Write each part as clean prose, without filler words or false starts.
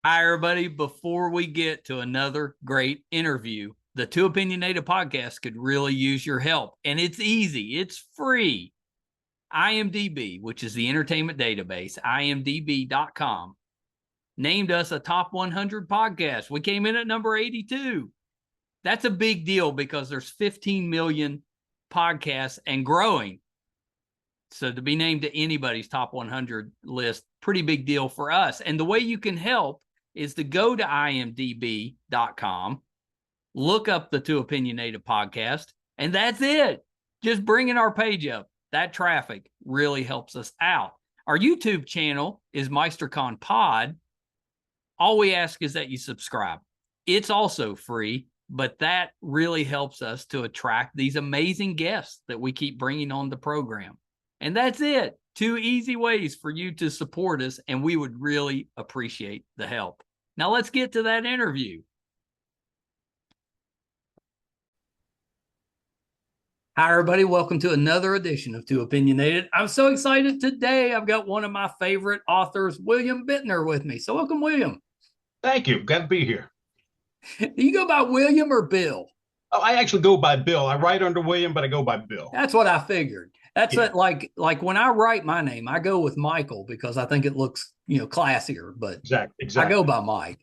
Hi, everybody. Before we get to another great interview, the Too Opinionated podcast could really use your help. And it's easy, it's free. IMDb, which is the entertainment database, imdb.com, named us a top 100 podcast. We came in at number 82. That's a big deal because there's 15 million podcasts and growing. So to be named to anybody's top 100 list, pretty big deal for us. And the way you can help is to go to imdb.com, look up the Too Opinionated podcast, and that's it. Just bringing our page up. That traffic really helps us out. Our YouTube channel is MeisterCon Pod. All we ask is that you subscribe. It's also free, but that really helps us to attract these amazing guests that we keep bringing on the program. And that's it. 2 easy ways for you to support us, and we would really appreciate the help. Now let's get to that interview. Hi, everybody. Welcome to another edition of Too Opinionated. I'm so excited today. I've got one of my favorite authors, William Bitner, with me. So welcome, William. Thank you. Glad to be here. Do you go by William or Bill? Oh, I actually go by Bill. I write under William, but I go by Bill. That's what I figured. That's like when I write my name, I go with Michael because I think it looks, classier, but Exactly. I go by Mike.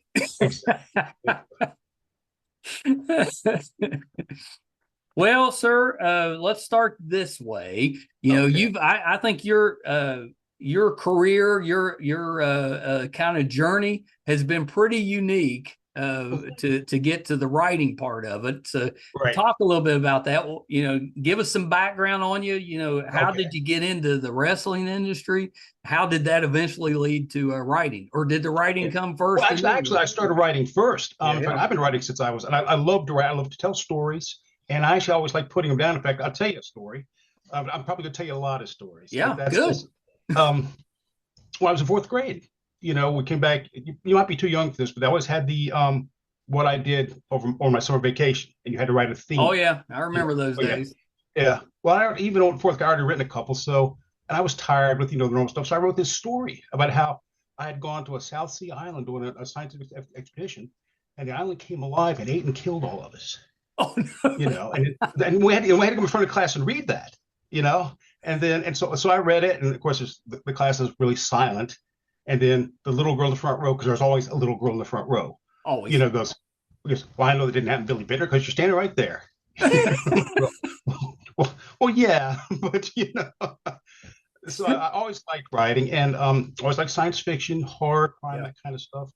Well, sir, let's start this way. Okay. I think your career, your kind of journey has been pretty unique to get to the writing part of it. So Talk a little bit about that. Well, give us some background on you. How did you get into the wrestling industry? How did that eventually lead to writing, or did the writing come first? Well, actually, I started writing first. In fact, I've been writing since I was, and I love to write. I love to tell stories, and I actually always like putting them down. In fact, I'll tell you a story. I'm probably going to tell you a lot of stories. Yeah, good. Well, I was in 4th grade. We came back. You might be too young for this, but I always had the what I did over my summer vacation, and you had to write a theme. Oh yeah, I remember those days. Yeah. Well, even on 4th grade, I already written a couple. So, and I was tired with the normal stuff. So I wrote this story about how I had gone to a South Sea island doing a scientific expedition, and the island came alive and ate and killed all of us. Oh no. And we had to come in front of class and read that. And so I read it, and of course the class is really silent. And then the little girl in the front row, because there's always a little girl in the front row. Always. Goes, well, I know that didn't happen to Billy Bitner because you're standing right there. well, yeah, but So I always liked writing, and always liked science fiction, horror, crime, that kind of stuff.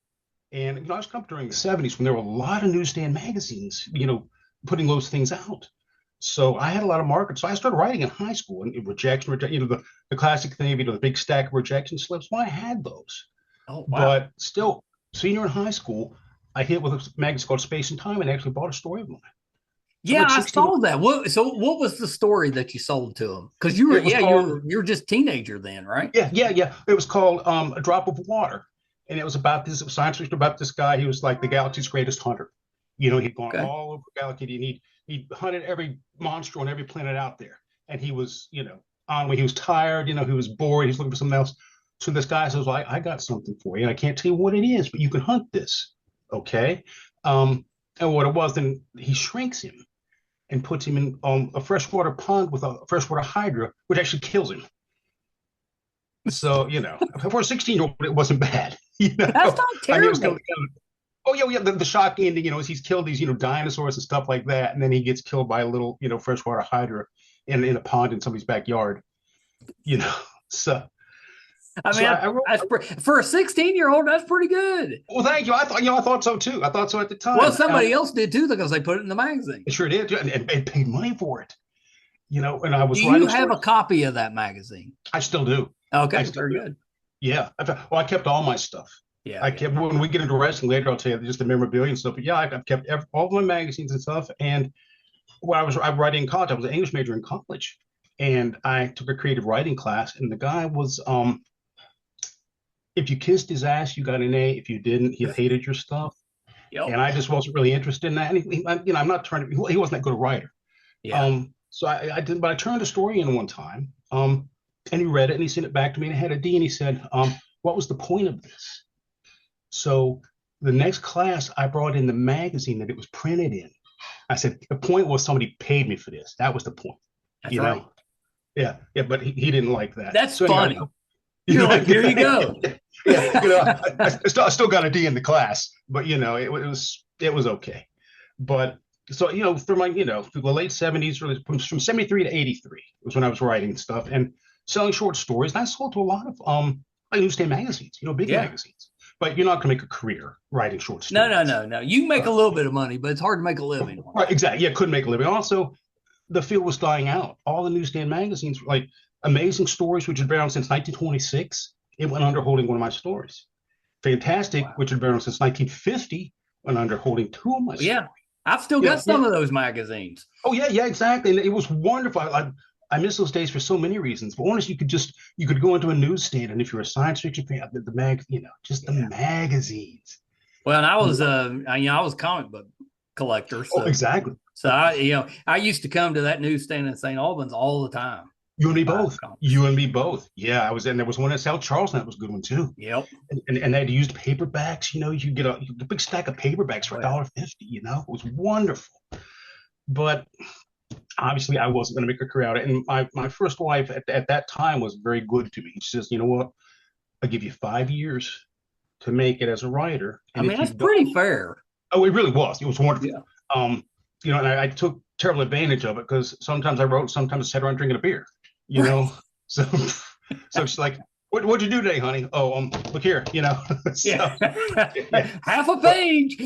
And I was coming during the 70s when there were a lot of newsstand magazines, putting those things out. So I had a lot of markets. So I started writing in high school, and rejection, the classic thing, the big stack of rejection slips. Well, I had those. Oh, wow. But still, senior in high school, I hit with a magazine called Space and Time and actually bought a story of mine. So I saw that. What was the story that you sold to him? Because you were just a teenager then, right? Yeah. It was called A Drop of Water. And it was about this science fiction about this guy. He was like the galaxy's greatest hunter. He'd gone all over the galaxy, and he hunted every monster on every planet out there. And he was, on when he was tired, he was bored, he was looking for something else. So this guy says, well, I got something for you. And I can't tell you what it is, but you can hunt this. Okay. And what it was, then he shrinks him and puts him in a freshwater pond with a freshwater hydra, which actually kills him. So, for a 16-year-old, it wasn't bad. That's not terrible. The shock ending, is he's killed these, dinosaurs and stuff like that, and then he gets killed by a little, freshwater hydra in a pond in somebody's backyard. So. I mean, for a 16-year-old, that's pretty good. Well, thank you. I thought so too. I thought so at the time. Well, somebody else did too, because they put it in the magazine. It sure did, and paid money for it. And I was. Do you have a copy of that magazine? I still do. Okay, very good. Yeah. I kept all my stuff. Yeah. I kept, when we get into wrestling later, I'll tell you just the memorabilia and stuff. But yeah, I've kept all of my magazines and stuff. And when I was writing in college, I was an English major in college, and I took a creative writing class. And the guy was, if you kissed his ass, you got an A. If you didn't, he hated your stuff. Yep. And I just wasn't really interested in that. And I'm not trying to. He wasn't that good a writer. Yeah. So I did, but I turned a story in one time. And he read it and he sent it back to me, and it had a D, and he said, what was the point of this? So the next class, I brought in the magazine that it was printed in. I said, the point was somebody paid me for this. That was the point. That's right. Yeah, yeah, but he didn't like that. That's so funny. You're like, here you go. Yeah, I still got a D in the class, but it was okay. But so through my through the late 70s, really from 73 to 83 was when I was writing stuff and selling short stories. And I sold to a lot of newsstand magazines, big magazines. But you're not going to make a career writing short stories. No. You can make a little bit of money, but it's hard to make a living. Right, exactly. Yeah, couldn't make a living. Also, the field was dying out. All the newsstand magazines, like Amazing Stories, which had been around since 1926, it went under holding one of my stories. Fantastic, which had been around since 1950, went under holding two of my stories. Yeah, I've still got some of those magazines. Oh yeah, exactly. And it was wonderful. I miss those days for so many reasons. But honestly, you could go into a newsstand, and if you're a science fiction fan, the magazines. Well, and I was I was a comic book collector. So, exactly. So I used to come to that newsstand in St. Albans all the time. You and me both. You and me both. Yeah, I was, and there was one in South Charleston that was a good one too. Yep. And they had used paperbacks. You could get a big stack of paperbacks for $1.50. It was wonderful. But obviously, I wasn't going to make a career out of it. And my first wife at that time was very good to me. She says, "You know what? I'll give you 5 years to make it as a writer." And that's pretty fair. Oh, it really was. It was wonderful. Yeah. And I took terrible advantage of it because sometimes I wrote, sometimes I sat around drinking a beer. So she's like, what'd you do today, honey? Oh, look here, half a page.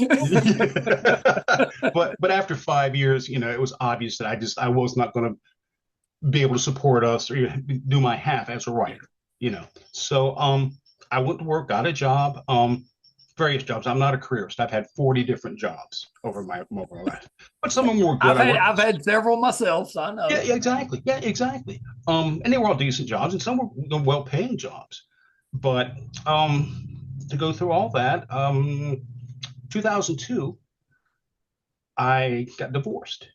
but after 5 years, it was obvious that I was not going to be able to support us or do my half as a writer. So I went to work, got a job, various jobs. I'm not a careerist. I've had 40 different jobs over my life, but some of them were good. I've had several myself, so I know. Yeah, exactly. Yeah, exactly. And they were all decent jobs, and some were well-paying jobs. But to go through all that, 2002, I got divorced.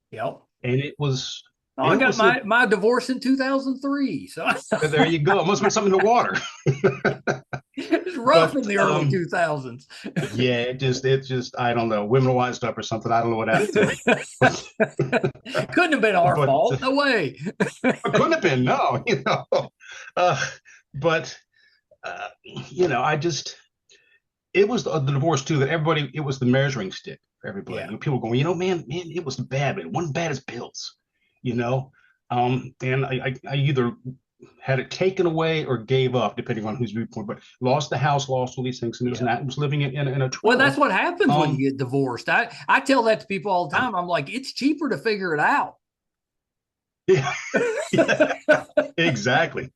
Yep. And it was. I got my divorce in 2003. So there you go. It must have been something in the water. It's rough in the early 2000s. Yeah, it just I don't know, women wised up or something. I don't know what happened. Couldn't have been our fault. No way. Couldn't have been. No, but it was the divorce too that everybody. It was the measuring stick for everybody. Yeah. People going, man, it was bad, but it wasn't bad as bills. And I either had it taken away or gave up, depending on whose viewpoint, but lost the house, lost all these things, and was living in a trailer. Well, that's what happens when you get divorced. I tell that to people all the time. I'm like, it's cheaper to figure it out. Yeah, exactly.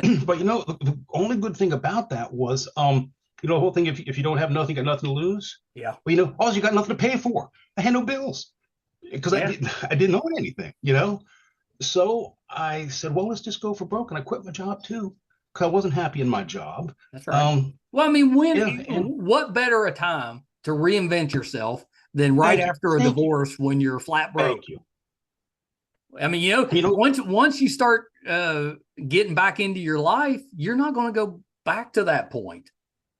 But the only good thing about that was, the whole thing, if you don't have nothing, you got nothing to lose. Yeah. Well, also you got nothing to pay for. I had no bills because I didn't own anything, So I said, well, let's just go for broke. And I quit my job too, because I wasn't happy in my job. That's right. Well, I mean, what better a time to reinvent yourself than right after a divorce when you're flat broke? Thank you. I mean, once you start getting back into your life, you're not going to go back to that point.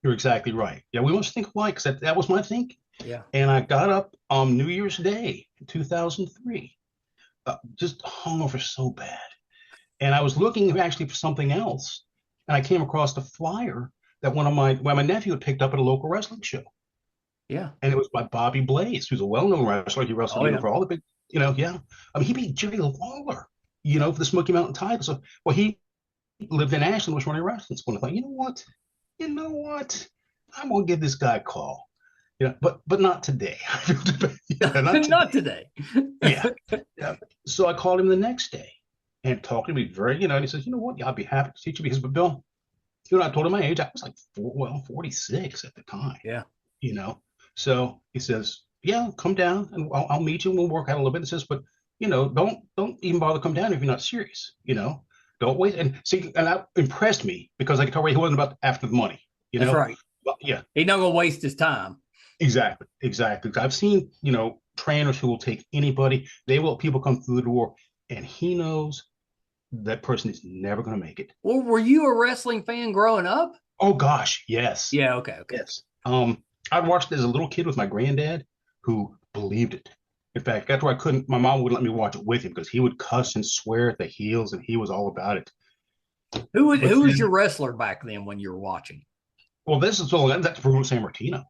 You're exactly right. Yeah, we must think alike, because that was my thinking. Yeah. And I got up on New Year's Day, 2003, just hungover so bad. And I was looking actually for something else, and I came across the flyer that my nephew had picked up at a local wrestling show. Yeah. And it was by Bobby Blaze, who's a well-known wrestler. He wrestled for all the big, I mean, he beat Jerry Lawler, for the Smoky Mountain title. So, well, he lived in Ashland, was running a wrestling school. And I thought, you know what? I'm going to give this guy a call. But not today. Not today. Yeah. So I called him the next day and talked to him very, and he says, you know what? Yeah, I'll be happy to teach you, because, but Bill, I told him my age. I was like 46 at the time. Yeah. So he says, yeah, come down and I'll meet you and we'll work out a little bit. He says, but don't even bother come down if you're not serious. Don't wait. And see, and that impressed me, because I could tell he wasn't about after the money. That's right. Well, yeah. He's not going to waste his time. Exactly. I've seen, trainers who will take anybody. They will let people come through the door, and he knows that person is never going to make it. Well, were you a wrestling fan growing up? Oh gosh, yes. Yeah. Okay. Yes. I watched it as a little kid with my granddad, who believed it. In fact, that's why I couldn't. My mom wouldn't let me watch it with him because he would cuss and swear at the heels, and he was all about it. But Who was then, your wrestler back then when you were watching? well, this is all that's Bruno Sammartino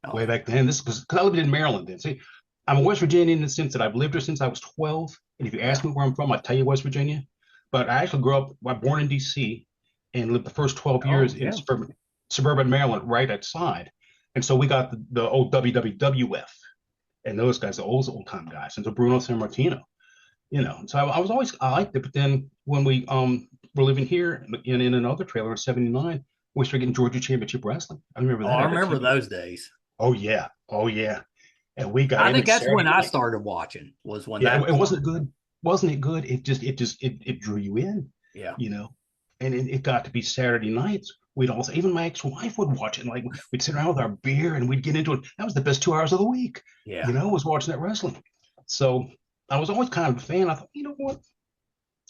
Oh, way back then. This because I lived in Maryland then. See, I'm a West Virginian in the sense that I've lived here since I was 12. And if you yeah. ask me where I'm from, I tell you West Virginia. But I actually grew up. I'm born in D.C. and lived the first 12 Oh, years in yeah. suburban Maryland, right outside. And so we got the old WWF and those guys, the old time guys, and so Bruno Sammartino. So I was always I liked it, but then when we were living here in another trailer in '79, we started getting Georgia Championship Wrestling. I remember Oh, that I at a remember TV. those days. Oh yeah, and we got I in think it that's when Saturday I night. started watching. Was when Yeah, that it wasn't started. good. Wasn't it good? It drew you in, Yeah, you know, and it got to be Saturday nights. We'd also even my ex-wife would watch it. And like we'd sit around with our beer and we'd get into it. That was the best 2 hours of the week, yeah. was watching that wrestling. So I was always kind of a fan. I thought, you know what?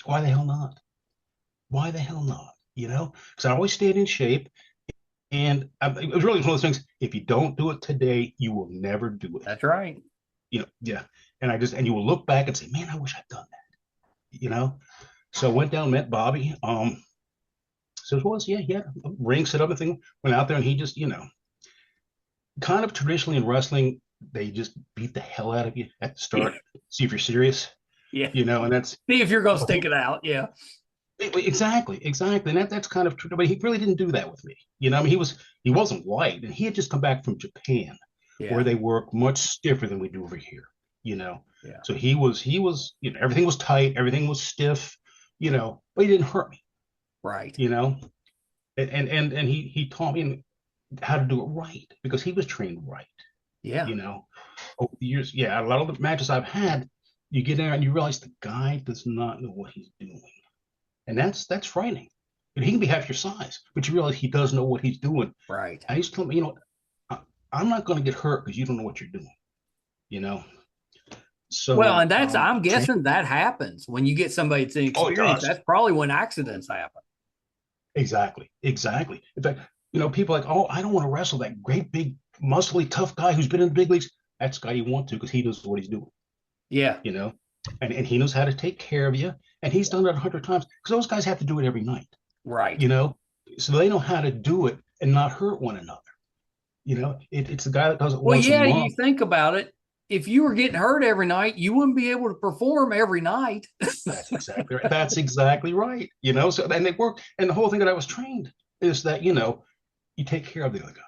Why the hell not? Why the hell not? Because I always stayed in shape. And it was really one of those things. If you don't do it today, you will never do it. That's right. Yeah. And you will look back and say, man, I wish I'd done that. So I went down, met Bobby. So it was, yeah, he had a ring set up and thing. Went out there and he just, kind of traditionally in wrestling, they just beat the hell out of you at the Yeah, start, see if you're serious, yeah. and that's See if you're gonna stick it out. Yeah, exactly, and that's kind of true. But he really didn't do that with me. I mean, he wasn't white, and he had just come back from Japan, where yeah, they work much stiffer than we do over here. You know, yeah. so he was, everything was tight, everything was stiff, but he didn't hurt me. Right. You know, and he taught me how to do it right because he was trained right. Yeah. You know, over the years, yeah, a lot of the matches I've had, you get there and you realize the guy does not know what he's doing. And that's frightening. He can be half your size, but you realize he does know what he's doing. Right. I used to tell him, I, I'm not going to get hurt because you don't know what you're doing. You know. Well, So and I'm guessing that happens when you get somebody that's oh, it inexperienced. does That's probably when accidents happen. exactly. In fact, people are like, oh, I don't want to wrestle that great big muscly tough guy who's been in the big leagues. That's the guy you want to because he knows what he's doing. Yeah. You know, and he knows how to take care of you, and he's done it 100 times because those guys have to do it every night. Right. You know, so they know how to do it and not hurt one another. It's the guy that does it Well, once a yeah, you month. think about it. If you were getting hurt every night, you wouldn't be able to perform every night. That's exactly right. That's exactly right. So and they work. And the whole thing that I was trained is that you take care of the other guy.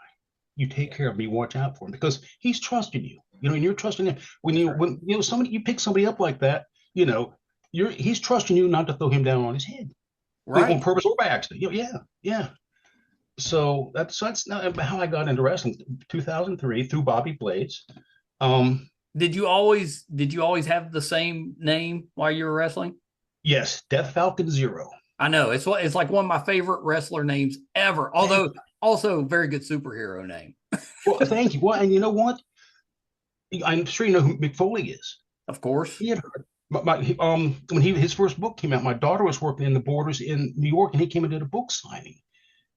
You take care of him. You watch out for him because he's trusting you. And you're trusting him. When That's you right. when somebody you pick somebody up like that, he's trusting you not to throw him down on his head, on Right. purpose or by accident. Yeah. So that's not how I got into wrestling. 2003 through Bobby Blades. Um, Did you always have the same name while you were wrestling? yes, Death Falcon Zero. I know it's like one of my favorite wrestler names ever. Thank Although also very good superhero name. Well, thank you. Well, and you know what? I'm sure you know who Mick Foley is. Of course. He had heard. When his first book came out, my daughter was working in the Borders in New York, and he came and did a book signing.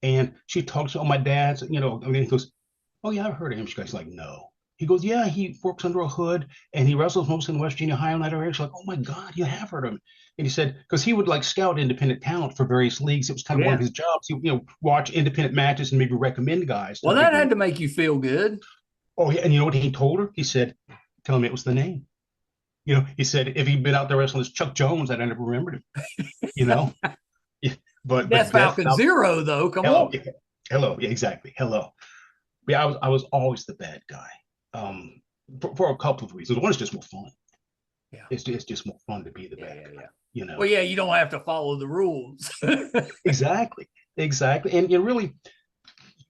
And she talks to my dad's, he goes, oh yeah, I've heard of him. She goes like, no. He goes, yeah, he works under a hood and he wrestles mostly in West Virginia, Ohio, and that area. She's like, oh my God, you have heard of him. And he said, because he would like scout independent talent for various leagues. It was kind of one of Yeah. his jobs. He, watch independent matches and maybe recommend guys to Well, the big that had league. to make you feel good. Oh yeah, and you know what he told her? He said, tell him it was the name. He said if he'd been out there wrestling as Chuck Jones, I'd never remembered him. You know, yeah, but Death Death Falcon Falcon, Zero, though. Come hello, on. yeah, hello, yeah, exactly, hello. Yeah, I was always the bad guy. For a couple of reasons. One is just more fun. Yeah. It's just more fun to be the Yeah. bad Yeah. guy. Yeah. You know, Well, yeah, you don't have to follow the rules. exactly, and you really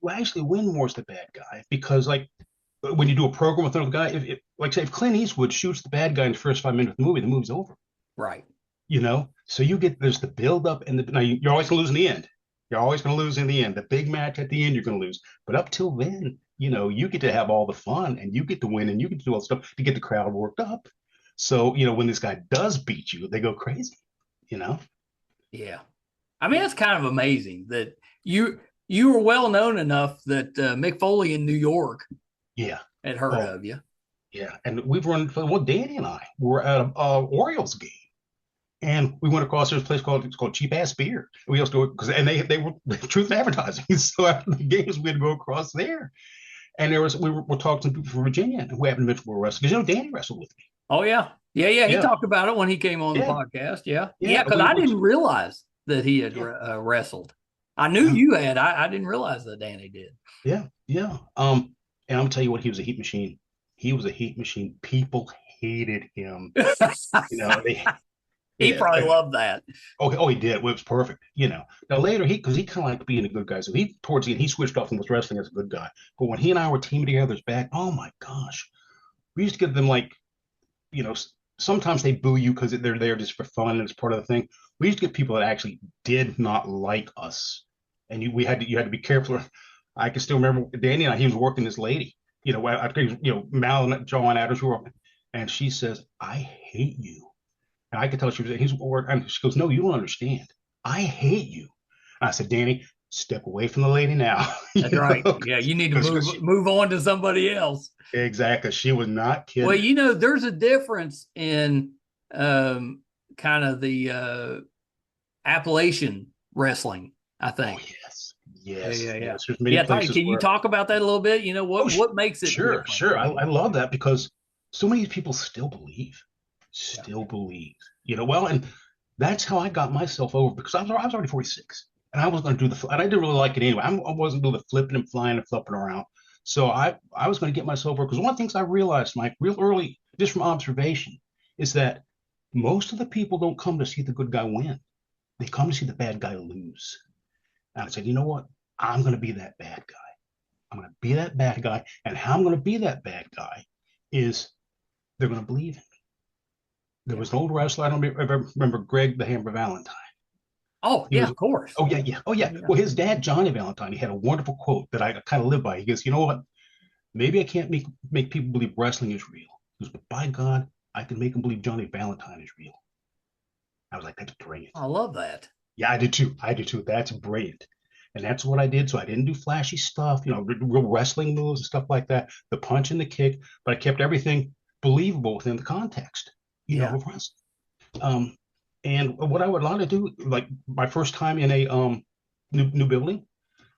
you actually win more as the bad guy because like when you do a program with another guy, like say if Clint Eastwood shoots the bad guy in the first 5 minutes of the movie's over. Right. So there's the build up and now you're always gonna lose in the end. You're always gonna lose in the end. The big match at the end, you're gonna lose. But up till then, you get to have all the fun and you get to win and you get to do all the stuff to get the crowd worked up. So, when this guy does beat you, they go crazy, you know? Yeah. I mean, it's kind of amazing that you were well known enough that Mick Foley in New York Yeah. had heard Oh, of you. yeah. And we've run, well, Danny and I were at a Orioles game. And we went across this place called Cheap Ass Beer. We used to because and they were truth in advertising. So after the games, we had to go across there. And we're talking to people from Virginia and who happened to mention we're wrestling. Because Danny wrestled with me. Oh yeah, yeah. He Yeah, talked about it when he came on the yeah, podcast. Yeah, yeah. Because I didn't realize that he had Yeah, wrestled. I knew yeah, you had. I didn't realize that Danny did. yeah, yeah. And I'm gonna tell you what, he was a heat machine. He was a heat machine. People hated him. They He yeah. probably loved that. Oh, he did. Well, it was perfect. Now later because he kind of liked being a good guy, so he towards the end he switched off and was wrestling as a good guy. But when he and I were teaming together as back, oh my gosh, we used to get them like, you know, sometimes they boo you because they're there just for fun and it's part of the thing. We used to get people that actually did not like us, and you had to be careful. I can still remember Danny and I. He was working this lady, after Mal and John Adams were, and she says, "I hate you." And I could tell she was he's and she goes, "No, you don't understand. I hate you." And I said, "Danny, step away from the lady now." That's right. Yeah, you need to move on to somebody else. Exactly. She was not Well, kidding. there's a difference in kind of the Appalachian wrestling, I Oh think. yes, Yeah. yes. There's many Tony, places can you where talk about that a little bit? oh What makes it sure, different? sure. I love that because so many people Yeah. still believe. Well, and that's how I got myself over because I was already 46 and I was going to do and I didn't really like it anyway. I wasn't doing the flipping and flying and flipping around. So I was going to get myself over because one of the things I realized, Mike, real early, just from observation, is that most of the people don't come to see the good guy win. They come to see the bad guy lose. And I said, you know what? I'm going to be that bad guy. I'm going to be that bad guy. And how I'm going to be that bad guy is they're going to believe in me. There was an old wrestler, I don't remember Greg the Hammer Valentine. Oh, He yeah, was, of course. oh, yeah, yeah. Oh, yeah. Well, his dad, Johnny Valentine, he had a wonderful quote that I kind of live by. He goes, you know what? Maybe I can't make people believe wrestling is real. He goes, but by God, I can make them believe Johnny Valentine is real. I was like, that's brilliant. I love that. Yeah, I did too. I did too. That's brilliant. And that's what I did. So I didn't do flashy stuff, real wrestling moves and stuff like that, the punch and the kick, but I kept everything believable within the context, Yeah. of wrestling. Um, and what I would like to do, like my first time in a new building,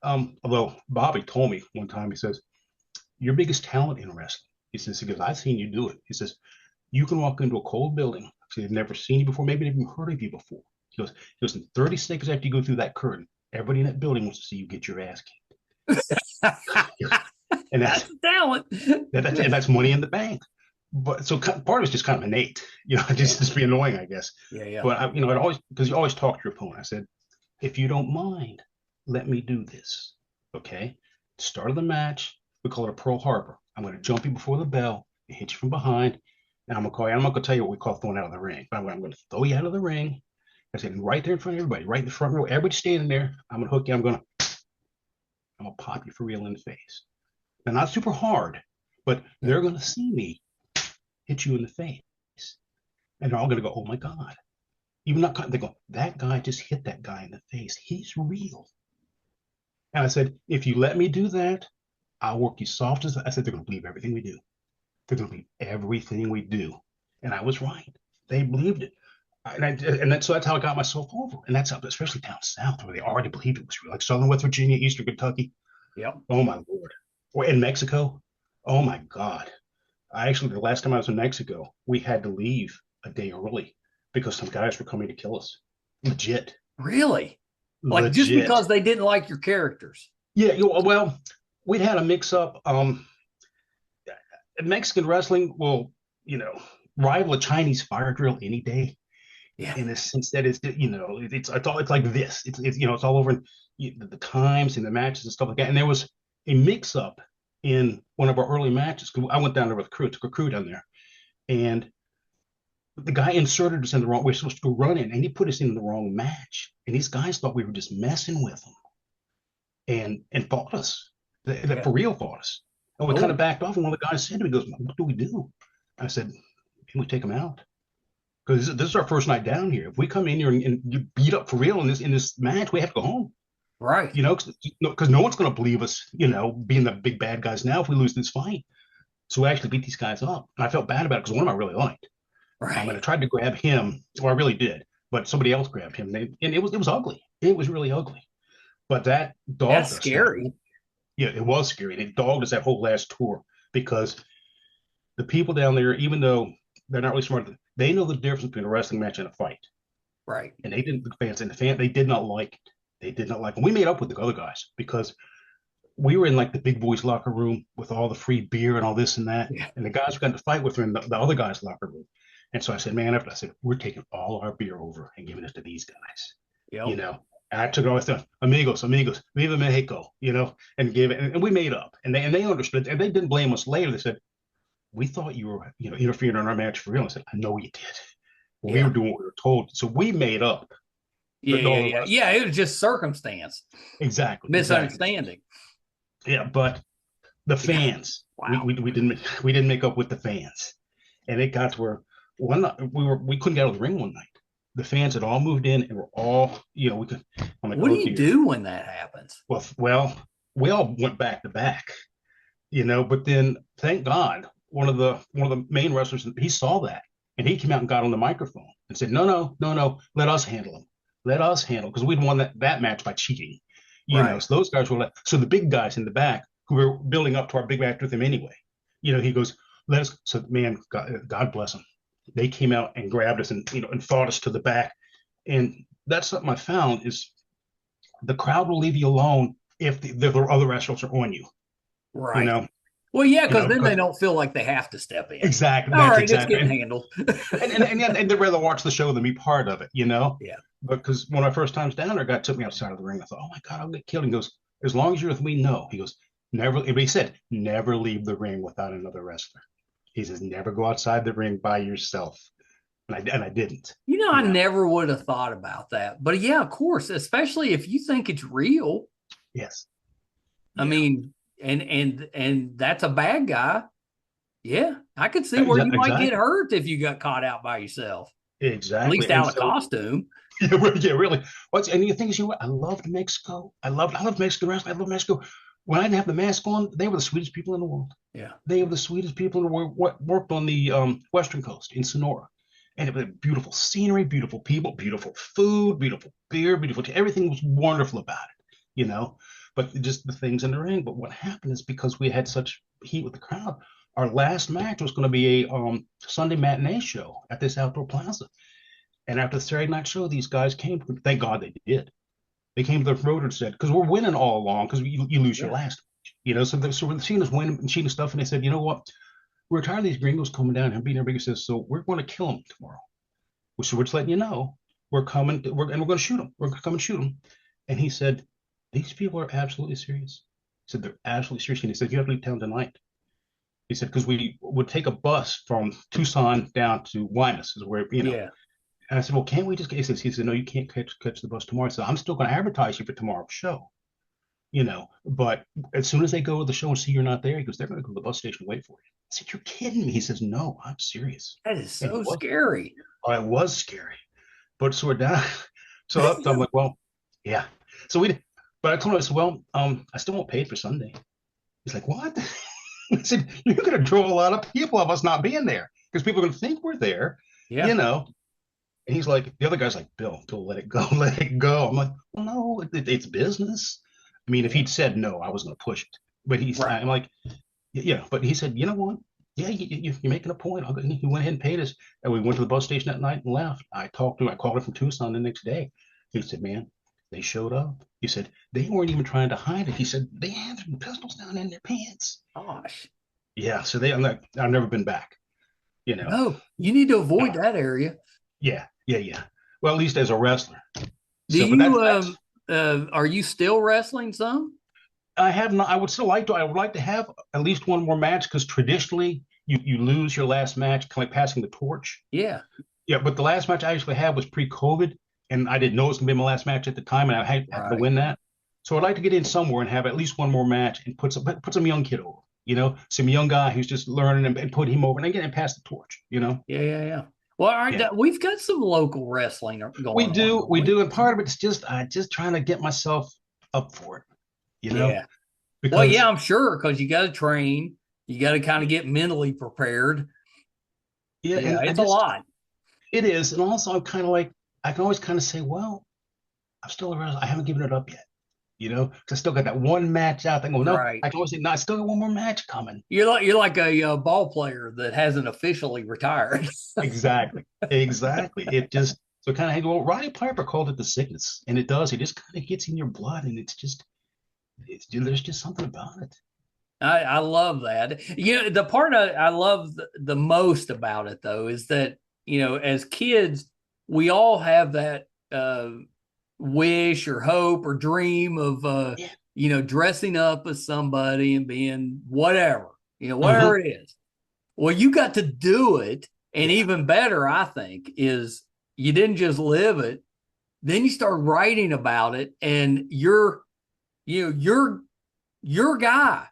although Bobby told me one time, he says, your biggest talent in wrestling, because I've seen you do it. He says, you can walk into a cold building. So they've never seen you before, maybe they've even heard of you before. He goes, in 30 seconds after you go through that curtain, everybody in that building wants to see you get your ass kicked. And That's talent. that's money in the bank. But so part of it's just kind of innate, just be annoying, I guess. Yeah. But it always, because you always talk to your opponent. I said, if you don't mind, let me do this. Okay. Start of the match, we call it a Pearl Harbor. I'm going to jump you before the bell, hit you from behind, and I'm not going to tell you what we call throwing out of the ring. But I'm going to throw you out of the ring. I said, right there in front of everybody, right in the front row, everybody standing there. I'm going to hook you. I'm going to pop you for real in the face. Now, not super hard, but they're going to see me hit you in the face. And they're all going to go, oh my God. Even not, they go, that guy just hit that guy in the face. He's real. And I said, if you let me do that, I'll work you soft as I said, they're going to believe everything we do. They're going to believe everything we do. And I was right. They believed it. So that's how I got myself over. And that's how, especially down south where they already believed it was real, like Southern West Virginia, Eastern Kentucky. Yep. Oh my Lord. Or in Mexico. Oh my God. The last time I was in Mexico, we had to leave a day early because some guys were coming to kill us. Legit. Really? Like just Legit. because they didn't like your characters? Yeah. Well, we'd had a mix up. Mexican wrestling will, rival a Chinese fire drill any day. Yeah. In the sense that it's like this. It's all over the times and the matches and stuff like that. And there was a mix up in one of our early matches. I went down there with a crew, took a crew down there, and the guy inserted us in the wrong. We were supposed to go run in, and he put us in the wrong match. And these guys thought we were just messing with them, and fought us. They for real fought us. And we kind of backed off. And one of the guys said to me, "He goes, what do we do?" I said, "Can we take them out? Because this is our first night down here. If we come in here and you beat up for real in this match, we have to go home." Right. Because no one's going to believe us, being the big bad guys now if we lose this fight. So we actually beat these guys up. And I felt bad about it because one of them I really liked. And I Right. tried to grab him, or I really did, but somebody else grabbed him. And it was ugly. It was really ugly. But that That's dogged us. scary. Yeah, it was scary. It dogged us that whole last tour because the people down there, even though they're not really smart, they know the difference between a wrestling match and a fight. Right. And they didn't, they did not like it. They did not like it. We made up with the other guys because we were in like the big boys locker room with all the free beer and all this and that. Yeah. And the guys were going to fight with her in the other guys' locker room. And so I said, man, I said, we're taking all our beer over and giving it to these guys. Yep. And I took it all the amigos, viva Mexico, and gave it. And we made up. And they understood. And they didn't blame us later. They said, we thought you were, interfering in our match for real. I said, I know you did. Well, we were doing what we were told. So we made up. Yeah, it was just circumstance. Exactly. Misunderstanding. Yeah, but the fans, wow. we didn't make up with the fans, and it got to where we couldn't get out of the ring one night. The fans had all moved in, and we're all we could. I'm like, what do you do when that happens? Well, we all went back to back, But then, thank God, one of the main wrestlers, he saw that, and he came out and got on the microphone and said, no, let us handle him, because we'd won that match by cheating. So those guys were so the big guys in the back who were building up to our big match with him anyway, he goes, let us. So man, God bless them. They came out and grabbed us and fought us to the back. And that's something I found is the crowd will leave you alone if the other wrestlers are on you. Right. Well, yeah, because then they don't feel like they have to step in. Exactly. All right, it's getting handled. and they'd rather watch the show than be part of it, Yeah. Because when I first times down there, a guy took me outside of the ring. I thought, oh my God, I'll get killed. He goes, as long as you're with me, no. He goes, never. He said, never leave the ring without another wrestler. He says, never go outside the ring by yourself. And I didn't. I never would have thought about that. But yeah, of course, especially if you think it's real. Yes. I mean, and that's a bad guy. Yeah, I could see where you might get hurt if you got caught out by yourself. Exactly. At least out of costume. Yeah, really. And the thing is, I loved Mexico. I loved Mexican wrestling. I love Mexico. When I didn't have the mask on, they were the sweetest people in the world. Yeah. They were the sweetest people in the world. Worked on the Western Coast in Sonora. And it was beautiful scenery, beautiful people, beautiful food, beautiful beer, beautiful everything was wonderful about it, But just the things in the ring. But what happened is because we had such heat with the crowd, our last match was going to be a Sunday matinee show at this outdoor plaza. And after the Saturday night show, these guys came. Thank God they did. They came to the road and said, because we're winning all along, because you lose your last match, So we're seeing us winning and cheating stuff. And they said, you know what? We're tired of these gringos coming down and beating our biggest says, so we're going to kill them tomorrow. So we're just letting you know we're coming, and we're going to shoot them. We're going to come and shoot them. And he said, these people are absolutely serious. He said, they're absolutely serious. And he said, you have to leave town tonight. He said, because we would take a bus from Tucson down to Guaymas, is where, Yeah. And I said, well, can't we just get, he said, no, you can't catch the bus tomorrow. I said, I'm still going to advertise you for tomorrow's show. But as soon as they go to the show and see you're not there, he goes, they're going to go to the bus station and wait for you. I said, you're kidding me. He says, no, I'm serious. That is so scary. Oh, it was scary. But so we're down. So I'm like, well, yeah. So but I told him, I said, well, I still won't pay for Sunday. He's like, what? I said, you're going to draw a lot of people of us not being there because people are going to think we're there, And he's like, the other guy's like, Bill, let it go, let it go. I'm like, well, no, it's business. I mean, if he'd said no, I was going to push it. But I'm like, yeah. But he said, you know what? Yeah, you're making a point. He went ahead and paid us. And we went to the bus station that night and left. I talked to him. I called him from Tucson the next day. He said, man, they showed up. He said, they weren't even trying to hide it. He said, they had pistols down in their pants. Gosh. Yeah. So I've never been back, No, you need to avoid that area. Yeah. Well, at least as a wrestler. Are you still wrestling some? I have not. I would still like to. I would like to have at least one more match because traditionally you lose your last match, kind of like passing the torch. Yeah. Yeah, but the last match I actually had was pre-COVID, and I didn't know it was going to be my last match at the time, and I had to win that. So I'd like to get in somewhere and have at least one more match and put some young kid over, some young guy who's just learning and put him over and again and pass the torch, Yeah. Well, we've got some local wrestling going on. We do, and part of it's just trying to get myself up for it, Yeah. Well, because yeah, I'm sure, because you got to train, you got to kind of get mentally prepared. yeah, Yeah, and I it's a just lot. it is, and also I'm kind of like I can always kind of say, well, I'm still around. I haven't given it up yet, 'cause I still got that one match out. I go, no, Right. I can always say, no, I still got one more match coming. You're like a, ball player that hasn't officially retired. Exactly, exactly. It just so kind of well, Roddy Piper called it the sickness, and it does. It just kind of gets in your blood, and it's there's just something about it. I love that. The part I love the most about it, though, is that, as kids, we all have that wish or hope or dream of, Yeah. dressing up as somebody and being whatever, Hmm. whatever it is. Well, you got to do it. And Yeah. even better, I think, is you didn't just live it. Then you start writing about it, and your guy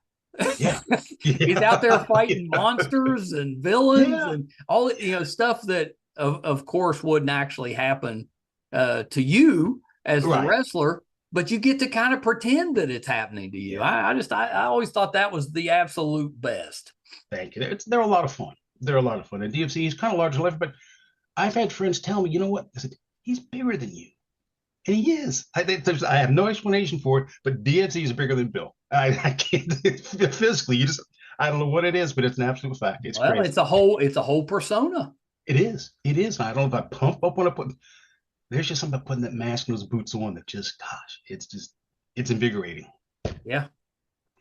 Yeah. he's out there Yeah. fighting monsters and villains Yeah. and all stuff that of course wouldn't actually happen to you as the Right. wrestler, but you get to kind of pretend that it's happening to you. Yeah. I always thought that was the absolute best. Thank you. They're a lot of fun. They're a lot of fun. And DFC, he's kind of large in life, but I've had friends tell me, you know what? I said, he's bigger than you. And he is. I have no explanation for it, but DNC is bigger than Bill. I can't physically. I don't know what it is, but it's an absolute fact. It's Well, crazy. it's a whole persona. It is. It is. I don't know if I pump up when I put. There's just something about putting that mask and those boots on that just, gosh, it's invigorating. Yeah.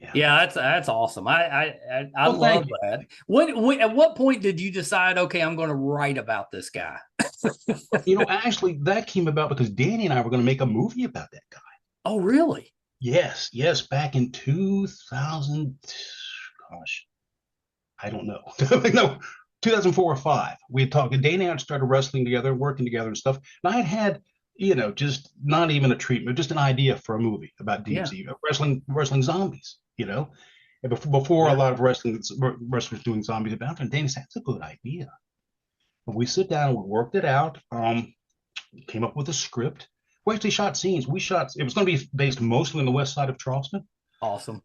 Yeah. Yeah, that's awesome. I Well, love thank you. that. At what point did you decide, okay, I'm going to write about this guy? Actually, that came about because Danny and I were going to make a movie about that guy. Oh, really? Yes, yes, back in 2000. Gosh, I don't know. No, 2004 or five. We had talked, and Danny and I had started wrestling together, working together and stuff. And I had just not even a treatment, just an idea for a movie about Yeah. DMZ, wrestling zombies, And before a Yeah. lot of wrestlers doing zombies about, and Danny said, that's a good idea. And we sit down, we worked it out, came up with a script. We actually shot scenes. It was going to be based mostly on the west side of Charleston, Awesome.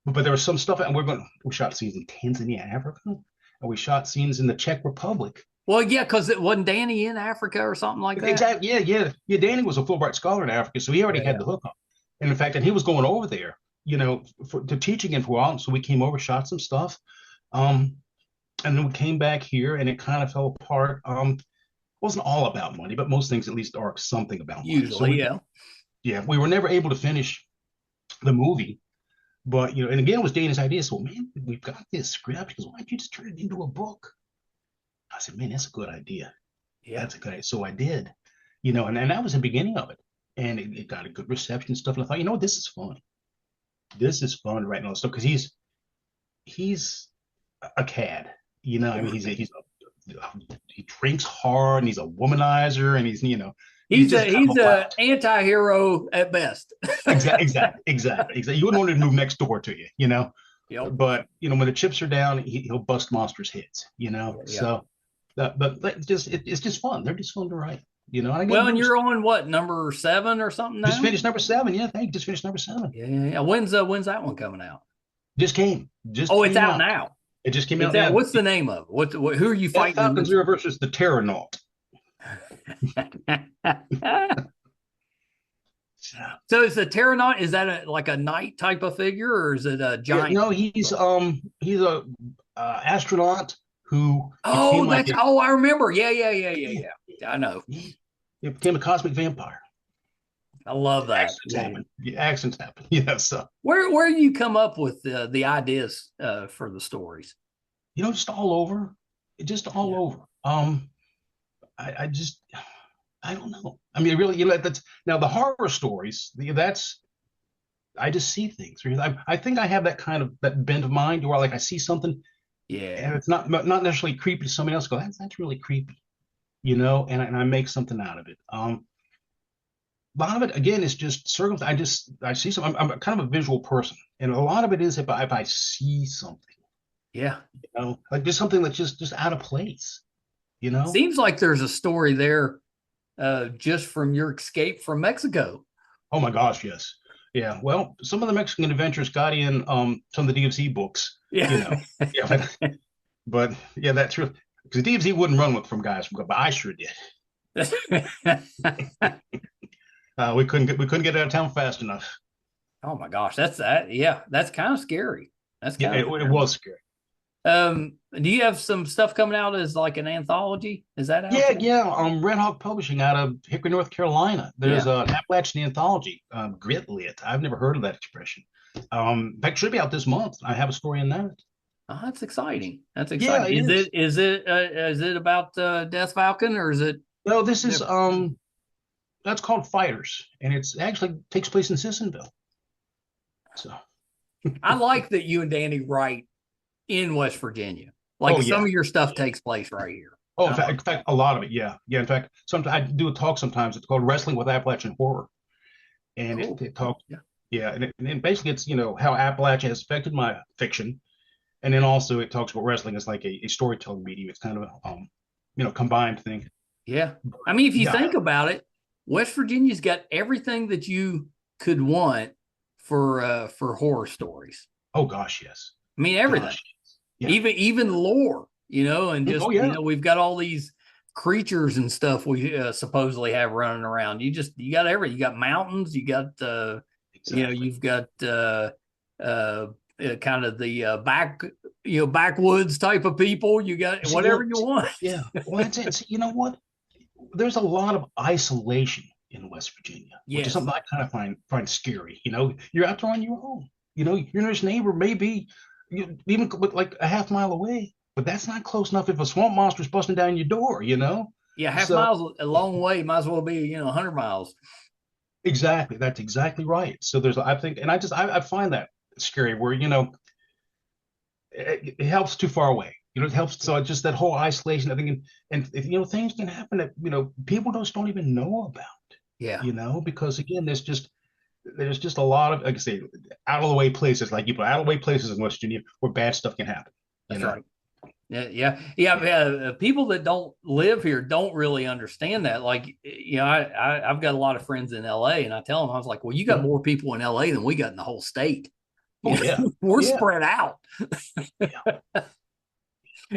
but there was some stuff, and we shot scenes in Tanzania, Africa, and we shot scenes in the Czech Republic. Well, yeah, because it wasn't Danny in Africa or something like that. Exactly. Yeah, yeah, yeah. Danny was a Fulbright scholar in Africa, so he already had Yeah. the hookup. And in fact, and he was going over there, to teach again for a while. So we came over, shot some stuff, um, and then we came back here, and it kind of fell apart. Wasn't all about money, but most things at least are something about money. So Usually, yeah. we were never able to finish the movie. But and again, it was Dana's idea. So, man, we've got this script. He goes, why don't you just turn it into a book? I said, man, that's a good idea. Yeah. That's a good idea. So I did, and that was the beginning of it. And it got a good reception and stuff. And I thought, this is fun. This is fun right now. So because he's a cad, I mean, he drinks hard and he's a womanizer and he's He's just kind of a a lout. anti-hero at best. Exactly. You wouldn't want him to move next door to you. Yep. But when the chips are down, he'll bust monsters' heads. Yeah. So, but it's just fun. They're just fun to write. And I get Well, and nervous. you're on what, number 7 or something now? Just finished number 7. Yeah, thank you. Just finished number 7. Yeah. When's that one coming out? Just came. Oh, it's out now. It just came It's out. out. Yeah. What's the name of it? Who are you Death fighting? Falcon Zero versus the Terranaut. So is the Terranaut, is that like a knight type of figure, or is it a giant? Yeah, no, he's a astronaut who Oh, became I remember. Yeah. I know. he became a cosmic vampire. I love that. Accidents happen. Yeah, accidents happen. Yeah, so Where do you come up with the ideas for the stories? just all over. Just all over. I just I don't know. I mean, really, that's now the horror stories. I just see things. I think I have that kind of that bent of mind where like I see something, Yeah. and it's not necessarily creepy to somebody else. Go, that's really creepy, and I make something out of it. A lot of it again is just circumstance. I see some. I'm kind of a visual person, and a lot of it is if I see something, Yeah. like just something that's just out of place. Seems like there's a story there just from your escape from Mexico. Oh my gosh, yes. Yeah. Well, some of the Mexican adventures got in some of the DFZ books, Yeah. you know. Yeah, but yeah, that's true. Because DFZ wouldn't run with from guys from, but I sure did. We couldn't get out of town fast enough. Oh my gosh, that's that. Yeah, that's kind of scary. That's Yeah, kind of it scary. was scary. Do you have some stuff coming out as like an anthology? Is that out Yeah, yet? yeah. Red Hawk Publishing out of Hickory, North Carolina. There's Yeah. an Appalachian anthology, Gritlit. I've never heard of that expression. In fact, it should be out this month. I have a story in that. Oh, that's exciting. That's Yeah, exciting. it is. Is it about Death Falcon or is it No, this is different? that's called Fighters, and it's actually takes place in Sissonville. So, I like that you and Danny write in West Virginia. oh Like some yeah, of your stuff takes place right here. oh I like in fact, a lot of it, yeah, yeah. In fact, sometimes I do a talk. Sometimes it's called Wrestling with Appalachian Horror, and cool. it talks, Yeah. yeah, and basically it's how Appalachia has affected my fiction, and then also it talks about wrestling as like a storytelling medium. It's kind of a combined thing. Yeah. I mean, if you Yeah. think about it, West Virginia's got everything that you could want for horror stories. Oh gosh, yes. I mean, everything. Gosh, yeah. Even lore, and just Oh yeah. we've got all these creatures and stuff we supposedly have running around. You got everything. You got mountains. You got Exactly. you've got kind of the backwoods type of people. You got See, whatever you want. yeah. Well, that's it. See, you know what? There's a lot of isolation in West Virginia, which is Yes. something I kind of find scary. You're out there on your own. Your nearest neighbor may be even with like a half mile away, but that's not close enough if a swamp monster's busting down your door. Yeah, half So miles a long way. Might as well be 100 miles. exactly, that's exactly right. So I think, and I find that scary where it helps too far away. It helps. So it's just that whole isolation. I think, and things can happen that people don't even know about. Yeah, Because again, there's just a lot of, like I say, out of the way places, like you put out of the way places in West Virginia where bad stuff can happen. that's right. Yeah. People that don't live here don't really understand that. Like, I've got a lot of friends in LA, and I tell them, I was like, well, you got Yeah. more people in LA than we got in the whole state. Oh yeah. We're Yeah. spread out. Yeah.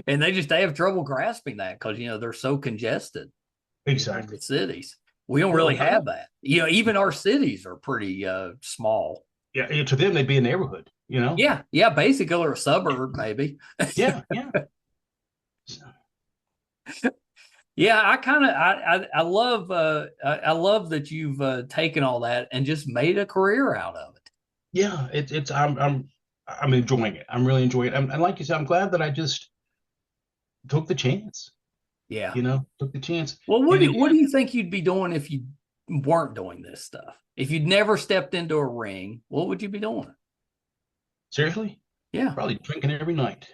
And they have trouble grasping that because they're so congested in Exactly. the cities. We don't Well, really have that. Even our cities are pretty small. yeah. To them, they'd be a neighborhood. Yeah, basically, or a suburb, maybe. Yeah. Yeah. So, Yeah, I love I love that you've taken all that and just made a career out of it. yeah. It's I'm enjoying it. I'm really enjoying it. And like you said, I'm glad that I just took the chance. Yeah. Took the chance. Well, And what do again, you think you'd be doing if you weren't doing this stuff? If you'd never stepped into a ring, what would you be doing? seriously, Yeah. probably drinking every night.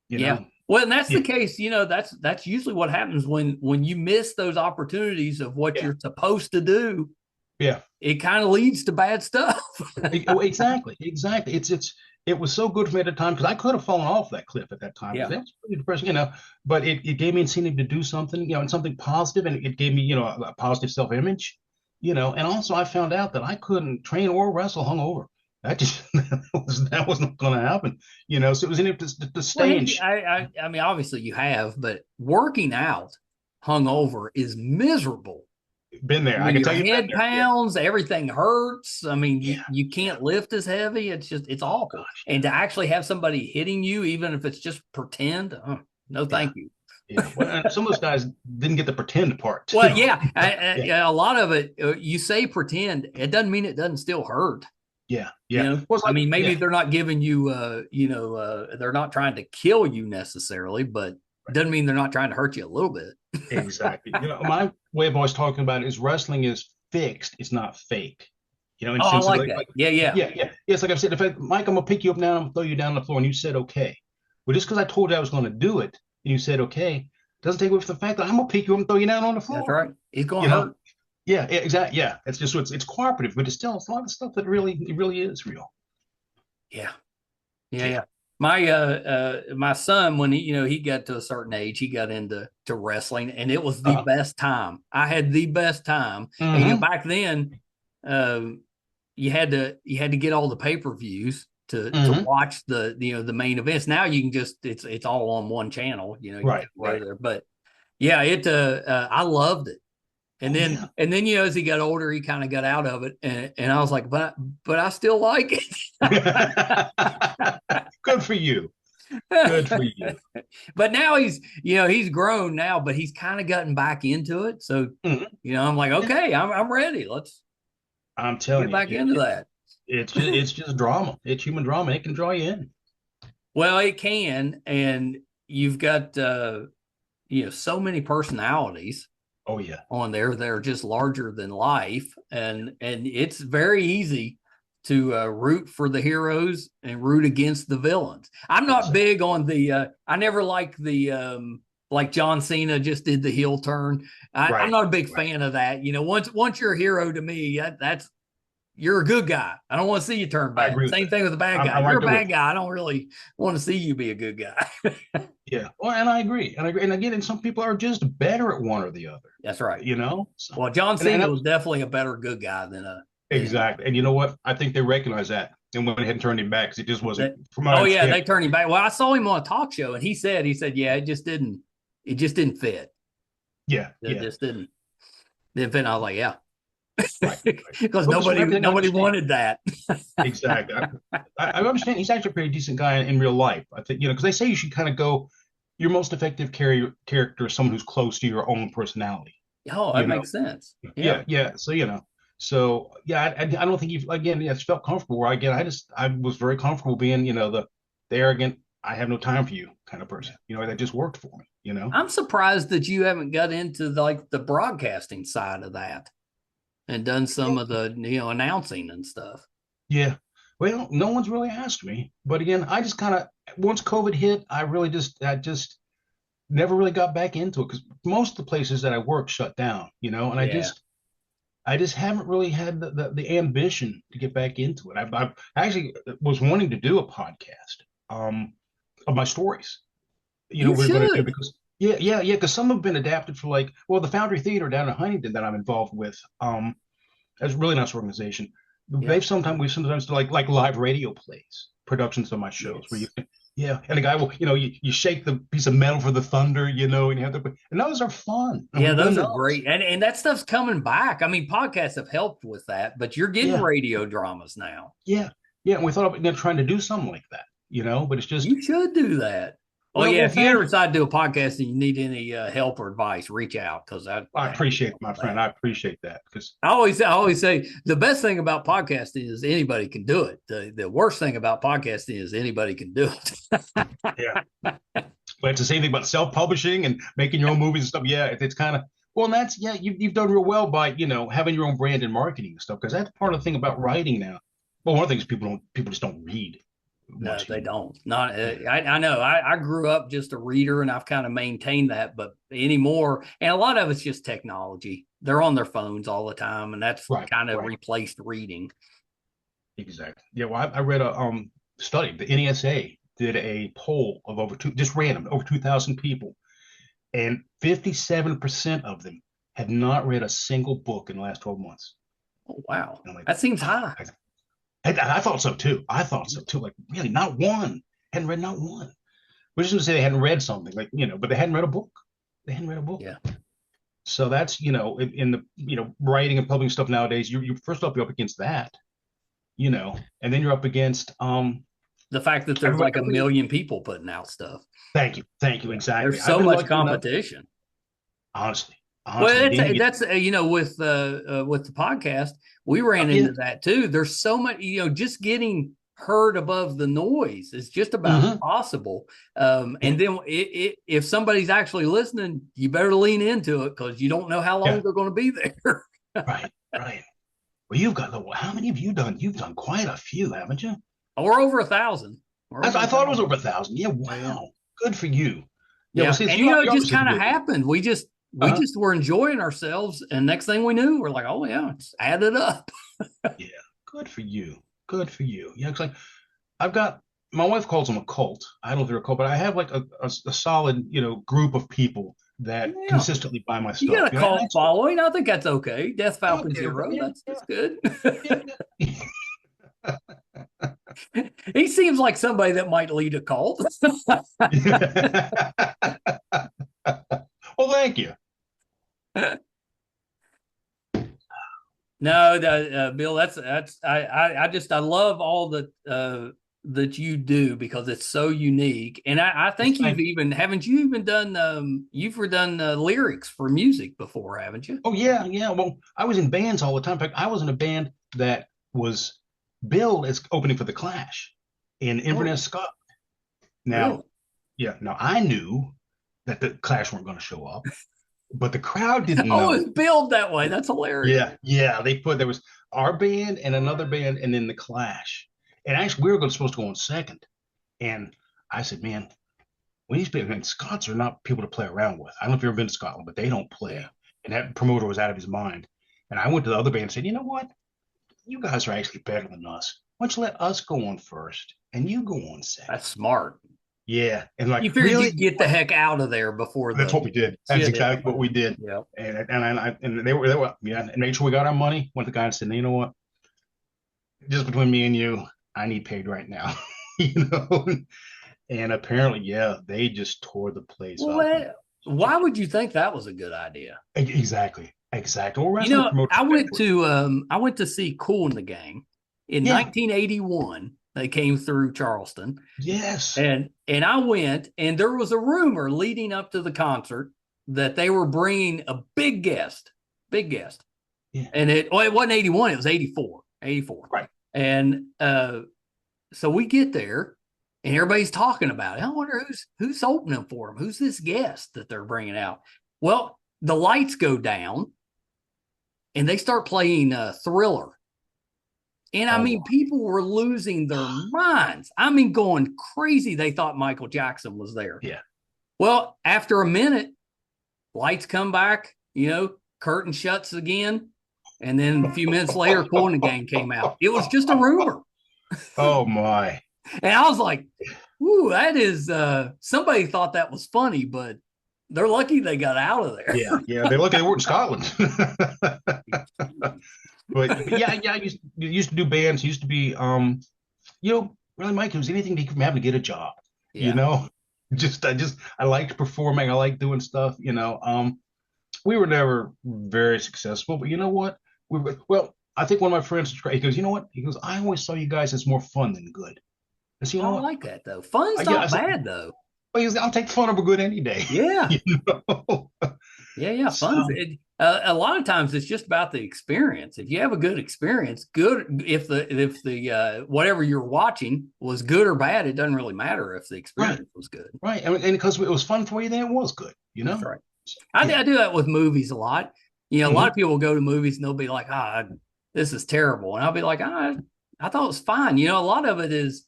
You Yeah. know. Well, and that's Yeah. the case, that's usually what happens when you miss those opportunities of what Yeah. you're supposed to do. Yeah. It kind of leads to bad stuff. Oh, exactly. Exactly. It was so good for me at the time because I could have fallen off that cliff at that time. Yeah. That was pretty depressing. But it gave me incentive to do something, and something positive, and it gave me, a positive self-image, and also I found out that I couldn't train or wrestle hungover. That just that was not going to happen. So it was in it to Well, stay in. I mean, obviously you have, but working out hungover is miserable. Been there. I I mean, can your tell you. head Been there. pounds, everything hurts. I mean, Yeah. you can't lift as heavy. It's Oh awful. gosh. And to actually have somebody hitting you, even if it's just pretend, no, thank you. Yeah. Well, and some of those guys didn't get the pretend part too. Well, yeah, Yeah. a lot of it, you say pretend, it doesn't mean it doesn't still hurt. Yeah. Yeah. Well, I mean, maybe yeah. they're not giving you, they're not trying to kill you necessarily, but it doesn't mean they're not trying to hurt you a little bit. Exactly. My way of always talking about it is wrestling is fixed. It's not fake. In Oh, I sense of like that. Yeah. yeah. It's like I've said, Mike, I'm gonna pick you up now, I'm gonna throw you down on the floor, and you said okay. Well, just because I told you I was gonna do it, and you said okay, doesn't take away from the fact that I'm gonna pick you up and throw you down on the floor. That's right. It's going to hurt. Yeah, exactly. Yeah. It's just it's cooperative, but it's a lot of stuff that really is real. Yeah. My son, when he got to a certain age, he got into wrestling, and it was the best time. I had the best time. And Mhm. back then, you had to get all the pay-per-views to watch the the main events. Now you can just it's all on one channel. You can go there. But yeah, I loved it. And then as he got older, he kind of got out of it, and I was like, but I still like it. Good for you. Good for you. But now he's grown now, but he's kind of gotten back into it. So I'm like, okay, I'm ready. I'm telling you, get back into that. It's just drama. It's human drama. It can draw you in. Well, it can, and you've got so many personalities. Oh yeah, on there they're just larger than life, and it's very easy to root for the heroes and root against the villains. I'm not big on the I never liked the like John Cena just did the heel turn. I'm not a big fan of that. Once you're a hero to me, that's you're a good guy. I don't want to see you turn bad. Same thing with a bad guy. You're a bad guy. I don't really want to see you be a good guy. Yeah. Well, and I agree. And again, some people are just better at one or the other. That's right. So, well, John Cena was definitely a better good guy than a. Exactly. And you know what? I think they recognize that and went ahead and turned him back because it just wasn't. They turned him back. Well, I saw him on a talk show and he said, yeah, it just didn't fit. Yeah. It just didn't fit. And I was like, yeah. Because nobody wanted that. Exactly. I understand he's actually a pretty decent guy in real life. I think, because they say you should kind of go, your most effective character is someone who's close to your own personality. Oh, that makes sense. Yeah. So, I don't think it's felt comfortable where I was very comfortable being, the arrogant, I have no time for you kind of person. That just worked for me, I'm surprised that you haven't got into the broadcasting side of that and done some of the announcing and stuff. Yeah. Well, no one's really asked me, but again, I just kind of once COVID hit, I just never really got back into it because most of the places that I work shut down, and I just haven't really had the ambition to get back into it. I actually was wanting to do a podcast of my stories. You should. Because because some have been adapted for the Foundry Theater down in Huntington that I'm involved with. That's a really nice organization. We've sometimes do like live radio plays, productions of my shows where you can, and the guy will, you shake the piece of metal for the thunder, and you have and those are fun. Those are great. And that stuff's coming back. I mean, podcasts have helped with that, but you're getting radio dramas now. Yeah. And we thought about trying to do something like that, but it's just. You should do that. If you ever decide to do a podcast and you need any help or advice, reach out because I appreciate it, my friend. I appreciate that because I always say the best thing about podcasting is anybody can do it. The worst thing about podcasting is anybody can do it. Yeah, but it's the same thing about self-publishing and making your own movies and stuff. Yeah, it's kind of and that's you've done real well by having your own brand and marketing and stuff because that's part of the thing about writing now. Well, one of the things people just don't read. No, they don't. Not. I know. I grew up just a reader, and I've kind of maintained that. But anymore, and a lot of it's just technology. They're on their phones all the time, and that's kind of replaced reading. Exactly. Yeah. Well, I read a study. The NESA did a poll of over 2,000 people, and 57% of them had not read a single book in the last 12 months. Oh wow, that seems high. I thought so too. Like really, not one. Hadn't read not one. We're just gonna say they hadn't read something, but they hadn't read a book. Yeah. So that's in the writing and publishing stuff nowadays. You first off you're up against that, and then you're up against the fact that there's like a million people putting out stuff. Thank you, exactly. There's so much competition. Honestly. Well, that's with the podcast, we ran into that too. There's so much, just getting heard above the noise is just about impossible. And then if somebody's actually listening, you better lean into it because you don't know how long they're going to be there. Right. Well, you've got how many have you done? You've done quite a few, haven't you? We're over 1,000. I thought it was over 1,000. Yeah, wow, good for you. Yeah, well, see, and it just kind of happened. We just were enjoying ourselves, and next thing we knew, we're like, oh yeah, it's added up. Yeah, good for you. Yeah, it's like I've got my wife calls them a cult. I don't know if they're a cult, but I have like a solid group of people that Yeah. consistently buy my You stuff. got a cult following. I think that's okay. Death Falcon Zero. That's good. He seems like somebody that might lead a cult. Well, thank you. No, Bill, that's I love all that you do because it's so unique. And I think haven't you even done you've done lyrics for music before, haven't you? Oh yeah, yeah. Well, I was in bands all the time. In fact, I was in a band that was billed as opening for the Clash in Inverness, Scotland. Now, Really? yeah, now I knew that the Clash weren't going to show up, but the crowd didn't Oh, know. it's billed that way. That's hilarious. Yeah, yeah. There was our band and another band, and then the Clash. And actually, we were supposed to go on second. And I said, man, we need to be. And Scots are not people to play around with. I don't know if you've ever been to Scotland, but they don't play. Yeah. And that promoter was out of his mind. And I went to the other band and said, you know what? You guys are actually better than us. Why don't you let us go on first and you go on second? That's smart. Yeah. And like, You figured really? you'd get the heck out of there before That's what we did. That's exactly what we did. Yeah. And they were, yeah. And made sure we got our money. Went to the guy and said, you know what? Just between me and you, I need paid right now. You know? And apparently, yeah, they just tore the place up. Why would you think that was a good idea? Exactly. Well, You know, I went to see Kool and the Gang in 1981. They came through Charleston. Yes. And I went, and there was a rumor leading up to the concert that they were bringing a big guest. Yeah. And it wasn't 81, it was 84. Right. And so we get there, and everybody's talking about it. I wonder who's opening for them. Who's this guest that they're bringing out? Well, the lights go down, and they start playing Thriller. And I mean, people were losing their minds. I mean, going crazy. They thought Michael Jackson was there. Yeah. Well, after a minute, lights come back, curtain shuts again. And then a few minutes later, Kool and the Gang came out. It was just a rumor. Oh, my. And I was like, ooh, that is, somebody thought that was funny, but they're lucky they got out of there. Yeah. They're lucky they weren't in Scotland. But yeah, I used to do bands. Used to be, really, Mike, it was anything to keep from having to get a job. Yeah. I liked performing. I liked doing stuff. We were never very successful, but you know what? I think one of my friends was great. He goes, you know what? He goes, I always saw you guys as more fun than good. I said, I like that though. Fun's not bad though. Well, I'll take fun over good any day. Yeah. Yeah. Fun's a lot of times it's just about the experience. If you have a good experience, if the whatever you're watching was good or bad, it doesn't really matter if the experience was good. Right. And because it was fun for you, then it was good. That's right. I do that with movies a lot. A lot of people will go to movies and they'll be like, this is terrible. And I'll be like, I thought it was fine. A lot of it is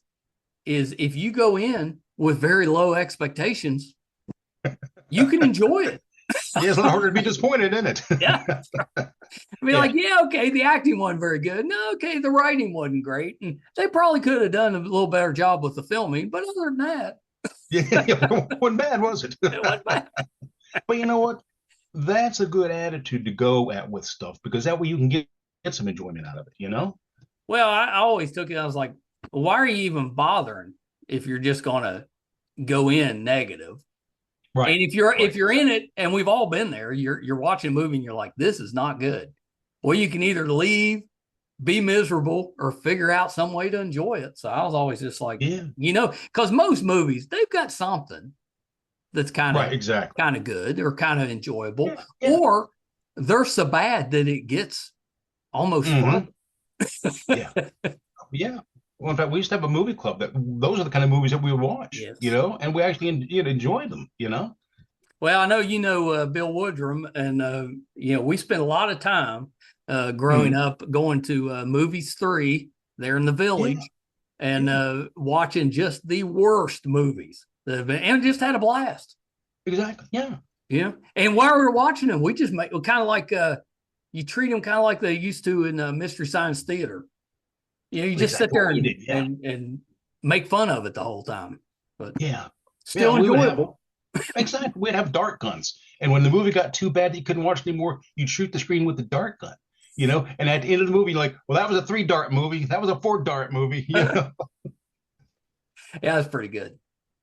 if you go in with very low expectations, you can enjoy it. Yeah, it's a lot harder to be disappointed, isn't it? Yeah. Like, okay, the acting wasn't very good. No, okay, the writing wasn't great. And they probably could have done a little better job with the filming. But other than that. It wasn't bad, was it? It wasn't bad. But you know what? That's a good attitude to go at with stuff, because that way you can get some enjoyment out of it, Well, I always took it. I was like, why are you even bothering if you're just going to go in negative? Right. And if you're in it, and we've all been there, you're watching a movie and you're like, this is not good. Well, you can either leave, be miserable, or figure out some way to enjoy it. So I was always just like, because most movies, they've got something that's kind of good or kind of enjoyable, or they're so bad that it gets almost fun. Yeah. Well, in fact, we used to have a movie club those are the kind of movies that we would watch, and we actually enjoy them, Well, I know, Bill Woodrum, and, we spent a lot of time growing up going to Movies 3 there in the Village and watching just the worst movies that have been, and just had a blast. Exactly. Yeah. Yeah. And while we were watching them, we just kind of like, you treat them kind of like they used to in Mystery Science Theater. You just sit there and make fun of it the whole time. But still enjoyable. Exactly. We'd have dart guns. And when the movie got too bad that you couldn't watch anymore, you'd shoot the screen with the dart gun. And at the end of the movie, like, well, that was a 3-dart movie. That was a 4-dart movie. Yeah, that's pretty good.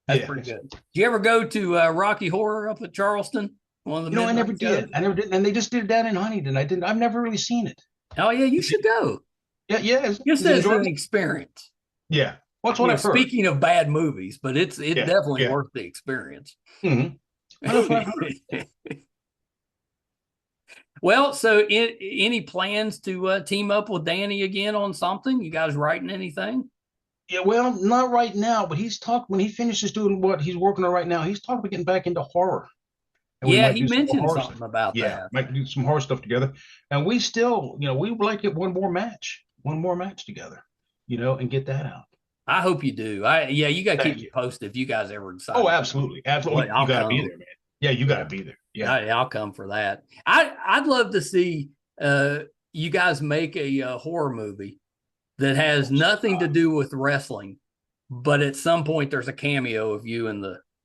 That's Yeah. pretty good. Did you ever go to Rocky Horror up at Charleston? One of the I never midnight shows? did. I never did. And they just did it down in Huntington. I've never really seen it. Oh yeah, you should go. Yeah, yeah. Just Is it as an enjoyable? experience. Yeah. Well, that's what I've heard. Speaking of bad movies, but it's Yeah, definitely yeah. worth the experience. Mm-hmm. Well, that's what I've heard. Well, so any plans to team up with Danny again on something? You guys writing anything? Yeah, well, not right now, but he's talked when he finishes doing what he's working on right now. He's talking about getting back into horror, and we Yeah, might he do some more mentioned horror something stuff. about Yeah, that. might do some horror stuff together. And we still, we would like to get one more match together, and get that out. I hope you do. Yeah, you got to keep Thank me you. posted if you guys ever decide. Oh, absolutely, absolutely. I'll You got to be come. there, man. Yeah, you got to be there. Yeah. I'll come for that. I'd love to see you guys make a horror movie that has nothing to do with wrestling, but at some point there's a cameo of you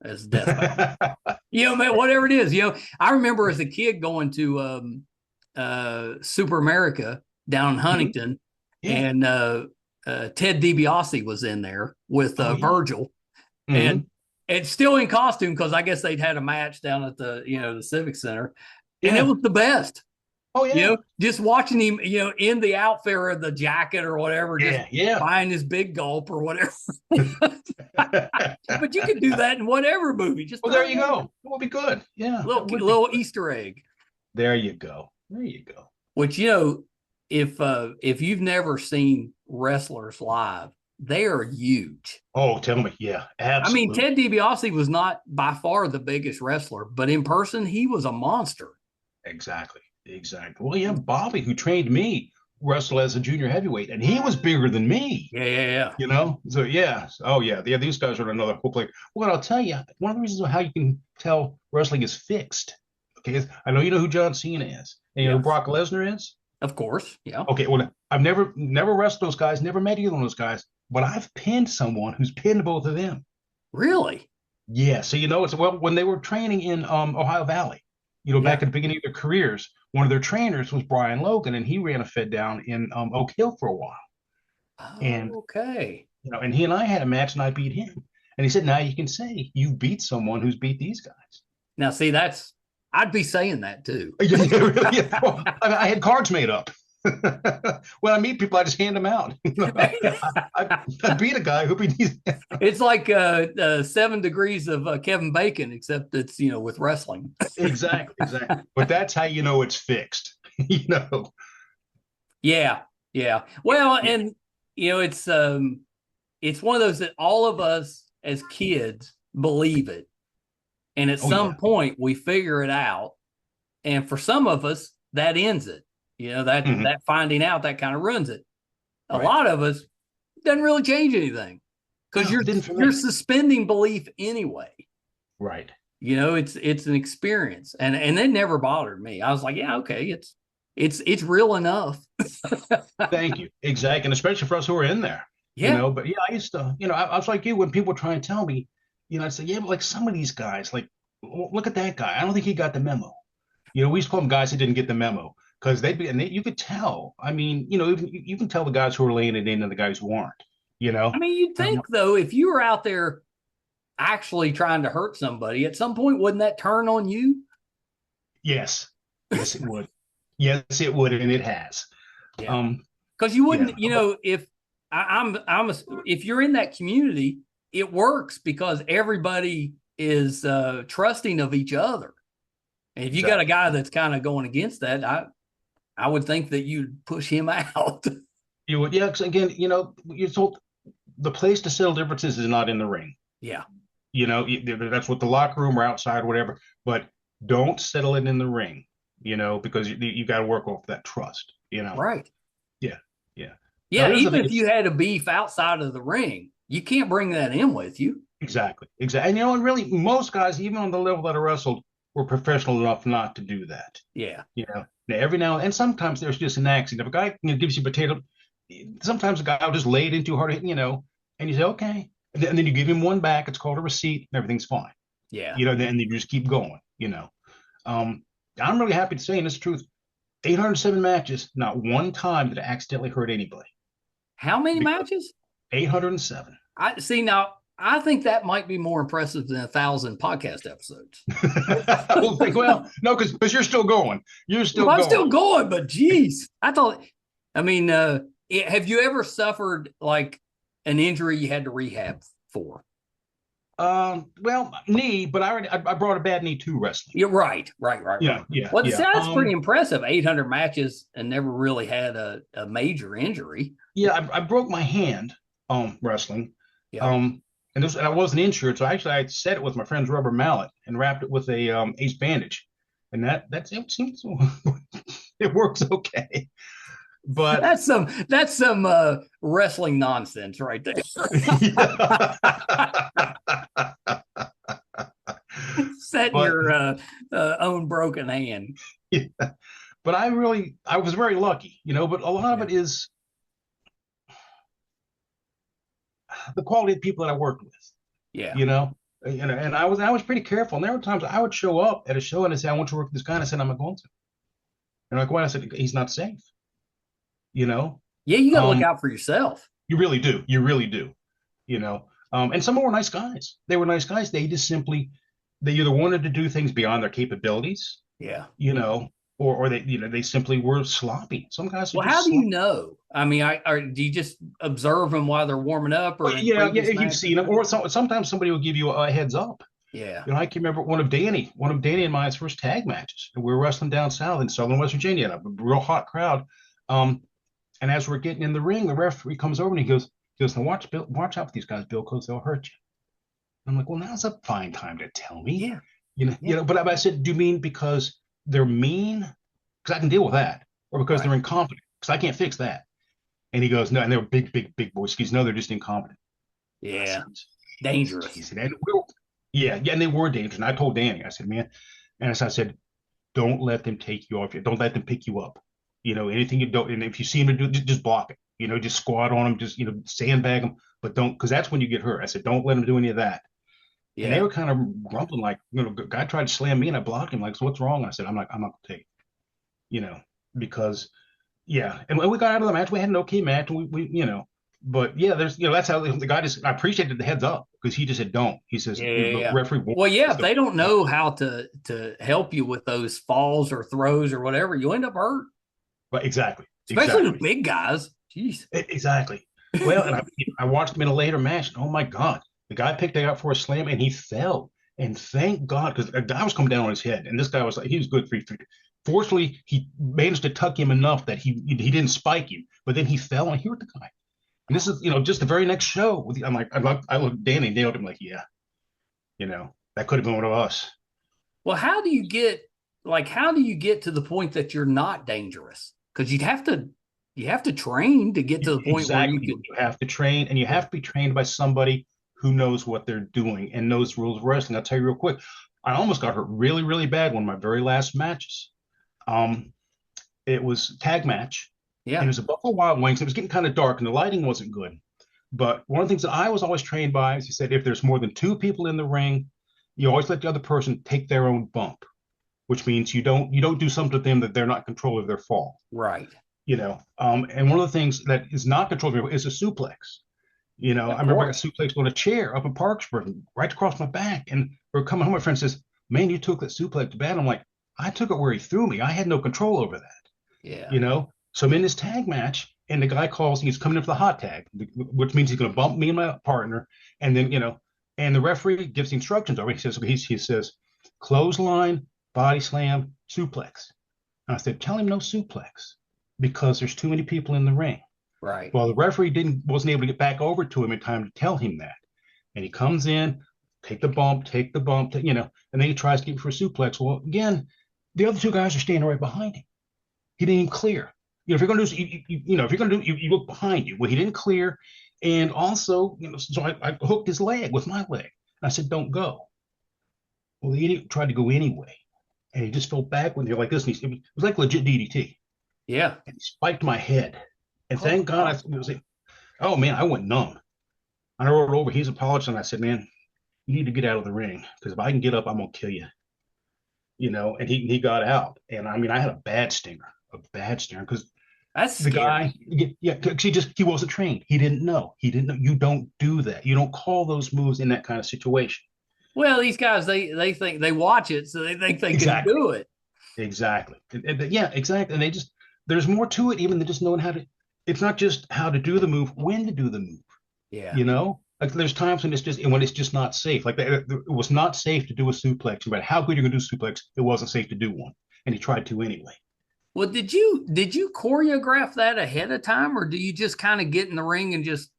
as Death Falcon. Man, whatever it is. I remember as a kid going to Super America down in Huntington, Yeah. and Ted DiBiase was in there with Virgil, Mm-hmm. and still in costume because I guess they'd had a match down at the Civic Center, and Yeah. it was the best. Oh yeah. Just watching him, in the outfit or the jacket or whatever, just buying his big gulp or whatever. But you can do that in whatever movie. Just Well, there you go. It will be good. Yeah. Little Easter egg. There you go. There you go. Which if you've never seen wrestlers live, they are huge. Oh, tell me. Yeah, absolutely. I mean, Ted DiBiase was not by far the biggest wrestler, but in person, he was a monster. Exactly. Well, yeah, Bobby, who trained me, wrestled as a junior heavyweight, and he was bigger than me. Yeah. So yeah. Oh yeah. Yeah. These guys are another whole play. Well, I'll tell you, one of the reasons how you can tell wrestling is fixed. Okay, is I know you know who John Cena is, and you know who Brock Lesnar is. Of course. Yeah. Okay. Well, I've never wrestled those guys, never met either one of those guys, but I've pinned someone who's pinned both of them. Really? Yeah. So it's when they were training in Ohio Valley, back at the beginning of their careers. One of their trainers was Brian Logan, and he ran a fed down in Oak Hill for a while. Oh, and okay. And he and I had a match, and I beat him. And he said, "Now you can say you beat someone who's beat these guys." Now, see, I'd be saying that too. Yeah. Well, I had cards made up. When I meet people, I just hand them out. I beat a guy who beat these. It's like 7 Degrees of Kevin Bacon, except it's with wrestling. Exactly. But that's how you know it's fixed. Yeah. Well, and it's one of those that all of us as kids believe it, and at some point we figure it out, and for some of us that ends it. That finding out that kind of ruins it. A lot of us doesn't really change anything because you're suspending belief anyway. Right. It's an experience, and it never bothered me. I was like, yeah, okay, it's real enough. Thank you. Exactly, and especially for us who are in there. Yeah. But yeah, I used to. I was like you when people try and tell me. I'd say, yeah, but like some of these guys, like look at that guy. I don't think he got the memo. We used to call them guys that didn't get the memo. Because you could tell. I mean, you can tell the guys who are laying it in and the guys who aren't. I mean, you'd think though, if you were out there actually trying to hurt somebody, at some point, wouldn't that turn on you? Yes, it would. Yes, it would, and it has. Yeah. Because you wouldn't, if if you're in that community, it works because everybody is trusting of each other. And if you got a guy that's kind of going against that, I would think that you'd push him out. You would, yeah. Because again, you're told the place to settle differences is not in the ring. Yeah. That's what the locker room or outside, whatever. But don't settle it in the ring. Because you got to work off that trust. Right. Yeah. Yeah. Even if you had a beef outside of the ring, you can't bring that in with you. Exactly. And and really, most guys, even on the level that I wrestled, were professional enough not to do that. Yeah. Now, every now and sometimes there's just an accident. If a guy gives you potato, sometimes a guy will just lay it in too hard, and you say, okay. And then you give him one back. It's called a receipt, and everything's fine. Yeah. and you just keep going, I'm really happy to say, and it's the truth, 807 matches, not one time did I accidentally hurt anybody. How many Because matches? 807. I see now. I think that might be more impressive than 1,000 podcast episodes. Well, no, because you're still going. You're still I'm going. still going, but geez, I thought. I mean, have you ever suffered like an injury you had to rehab for? Well, knee, but I brought a bad knee to wrestling. You're right. Yeah, yeah, Well, see, yeah. that's pretty impressive. 800 matches and never really had a major injury. Yeah, I broke my hand wrestling. Yeah. And I wasn't injured, so actually I set it with my friend's rubber mallet and wrapped it with a ace bandage, and that's it. Seems it works okay. But That's some wrestling nonsense right there. Setting but your own broken hand. yeah, but I was very lucky, but a lot of it is the quality of people that I worked with, Yeah. and I was pretty careful. And there were times I would show up at a show and I say, I want to work with this guy, and I said, I'm not going to. And like, why? I said, he's not safe. You know, Yeah, you got to look um, out for yourself. you really do. You really do. And some were nice guys. They were nice guys. They either wanted to do things beyond their capabilities, Yeah. or they simply were sloppy. Some guys are Well, just how do you sloppy. know? I mean, do you just observe them while they're warming up or Well, in yeah, previous if you've matches? seen them, or sometimes somebody will give you a heads up. Yeah. I can remember one of Danny and my first tag matches, and we were wrestling down south in southern West Virginia, in a real hot crowd. And as we're getting in the ring, the referee comes over and he goes, now watch out for these guys, Bill, because they'll hurt you. I'm like, well, now's a fine time to tell me. Yeah. You know. But I said, do you mean because they're mean? Because I can deal with that, or because they're incompetent? Because I can't fix that. And he goes, no, and they were big, big, big boys. He goes, no, they're just incompetent. Yeah. Said, Dangerous. he said, yeah, and they were dangerous. And I told Danny, I said, man, and I said, don't let them take you off. Don't let them pick you up. Anything you don't, and if you see them do, just block it. Just squat on them, just sandbag them, but don't, because that's when you get hurt. I said, don't let them do any of that. And they Yeah. were kind of grumbling, like, guy tried to slam me and I blocked him. Like, so what's wrong? I said, I'm not gonna take it. Because yeah, and when we got out of the match, we had an okay match. But yeah, that's how the guy just. I appreciated the heads up because he just said, don't. He says, the Yeah. referee. Well, yeah, if they don't know how to help you with those falls or throws or whatever, you end up hurt. But exactly, Especially the big guys. Jeez. Exactly. Well, and I watched him in a later match. And oh my God, the guy picked it up for a slam and he fell. And thank God, because a guy was coming down on his head, and this guy was like, he was good for 3. Fortunately, he managed to tuck him enough that he didn't spike him, but then he fell and he hurt the guy. And this is, just the very next show. I'm like, I looked, Danny nailed him, like, yeah, that could have been one of us. Well, how do you get to the point that you're not dangerous? Because you have to train to get to the point where you can. You have to train, and you have to be trained by somebody who knows what they're doing and knows the rules of wrestling. I'll tell you real quick, I almost got hurt really, really bad one of my very last matches. It was a tag match. Yeah. And it was a Buffalo Wild Wings. It was getting kind of dark and the lighting wasn't good. But one of the things that I was always trained by is he said, if there's more than 2 people in the ring, you always let the other person take their own bump, which means you don't do something to them that they're not in control of their fall. Right. And one of the things that is not controlled is a suplex. I remember I suplexed on a chair up in Parksburg, right across my back. And we're coming home, my friend says, man, you took that suplex bad. I'm like, I took it where he threw me. I had no control over that. Yeah. So I'm in this tag match, and the guy calls, and he's coming in for the hot tag, which means he's going to bump me and my partner. And then, and the referee gives the instructions over. He says, clothesline, body slam, suplex. And I said, tell him no suplex because there's too many people in the ring. Right. Well, the referee wasn't able to get back over to him in time to tell him that. And he comes in, take the bump, and then he tries to get for a suplex. Well, again, the other 2 guys are standing right behind him. He didn't even clear. If you're going to do, if you're going to do, you look behind you. Well, he didn't clear, and also, so I hooked his leg with my leg. And I said, "Don't go." Well, the idiot tried to go anyway, and he just fell backward. Like this, and it was like legit DDT. Yeah. And he spiked my head, and thank God, oh man, I went numb. I rolled over. He's apologized, and I said, "Man, you need to get out of the ring because if I can get up, I'm gonna kill you. And he got out, and I mean, I had a bad stinger because That's the scary. guy, yeah, 'cause he wasn't trained. He didn't know. You don't do that. You don't call those moves in that kind of situation. Well, these guys, they think they watch it, so they think they can Exactly. do it. Exactly. Yeah, exactly. And there's more to it even than just knowing how to. It's not just how to do the move, when to do the move. Yeah. Like there's times when it's just not safe. Like it was not safe to do a suplex. No matter how good you're gonna do suplex, it wasn't safe to do one, and he tried to anyway. Well, did you choreograph that ahead of time, or do you just kind of get in the ring and just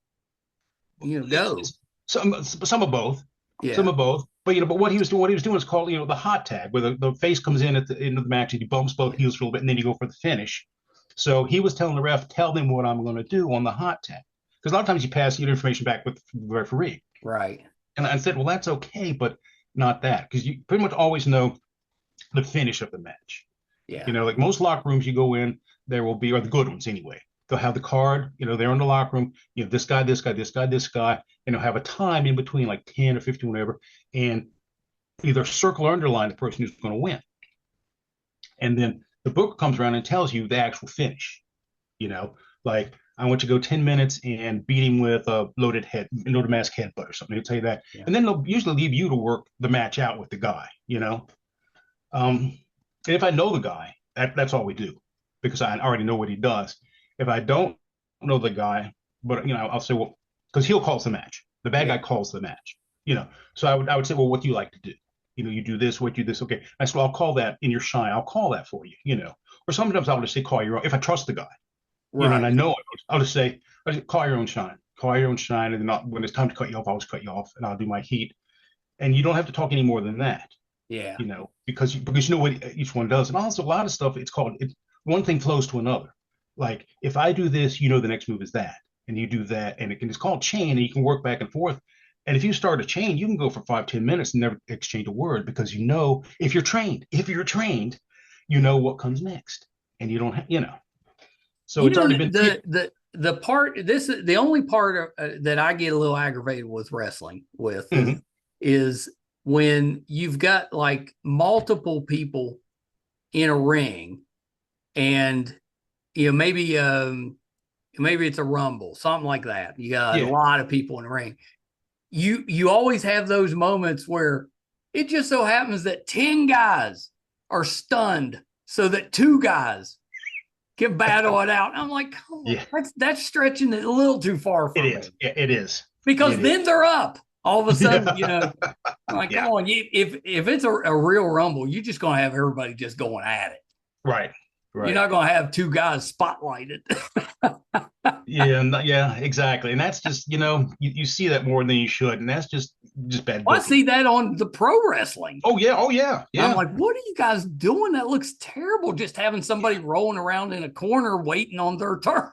go? Some of both, some Yeah. of both. But what he was doing is called the hot tag, where the face comes in at the end of the match and he bumps both heels for a little bit, and then you go for the finish. So he was telling the ref, tell them what I'm going to do on the hot tag, because a lot of times you pass your information back with the referee. Right. And I said, well, that's okay, but not that, because you pretty much always know the finish of the match. Yeah. Like most locker rooms you go in, there will be, or the good ones anyway. They'll have the card, they're in the locker room, this guy, this guy, this guy, this guy, and they'll have a time in between, like 10 or 15, whatever, and either circle or underline the person who's going to win. And then the book comes around and tells you the actual finish. Like I want you to go 10 minutes and beat him with a loaded mask headbutt or something. They'll tell you that. Yeah. And then they'll usually leave you to work the match out with the guy. And if I know the guy, that's all we do, because I already know what he does. If I don't know the guy, but I'll say, well, because he'll call the match. The bad guy calls the match. So I would say, well, what do you like to do? You do this, what you do this. Okay. I said, well, I'll call that in your shine. I'll call that for you. Or sometimes I'll just say, call your own. If I trust the guy, and I know it, I'll just say, call your own shine. Call your own shine. And then when it's time to cut you off, I'll just cut you off and I'll do my heat. And you don't have to talk any more than that. Yeah. Because you know what each one does. And also a lot of stuff, one thing flows to another. Like if I do this, the next move is that. And you do that. And it's called chain, and you can work back and forth. And if you start a chain, you can go for 5-10 minutes and never exchange a word, because if you're trained, you know what comes next. And you don't have. So it's already been the part. This is the only part that I get a little aggravated with wrestling with is when you've got like multiple people in a ring, and maybe it's a rumble, something like that. You got a lot of people in the ring. You always have those moments where it just so happens that 10 guys are stunned so that 2 guys can battle it out. I'm like, come on, that's stretching it a little too far for me. Yeah, it is. Because then they're up. All of a sudden, I'm like, come on, if it's a real rumble, you're just going to have everybody just going at it. Right. You're not going to have 2 guys spotlighted. Yeah, exactly. And that's just, you see that more than you should. And that's just bad. I see that on the pro wrestling. Oh, yeah. I'm like, what are you guys doing? That looks terrible. Just having somebody rolling around in a corner waiting on their turn.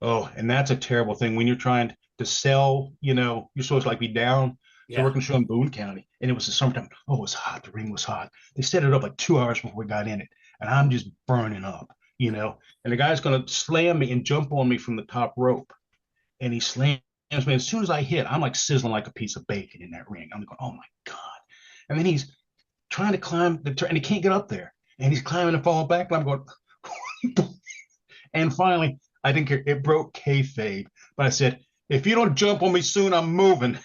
Oh, and that's a terrible thing when you're trying to sell, you're supposed to like be down. So we're working show in Boone County, and it was the summertime. Oh, it was hot. The ring was hot. They set it up like 2 hours before we got in it. And I'm just burning up, and the guy's going to slam me and jump on me from the top rope. And he slams me. As soon as I hit, I'm like sizzling like a piece of bacon in that ring. I'm going, oh my God. And then he's trying to climb and he can't get up there. And he's climbing and falling back. And I'm going, and finally, I didn't care. It broke kayfabe. But I said, if you don't jump on me soon, I'm moving.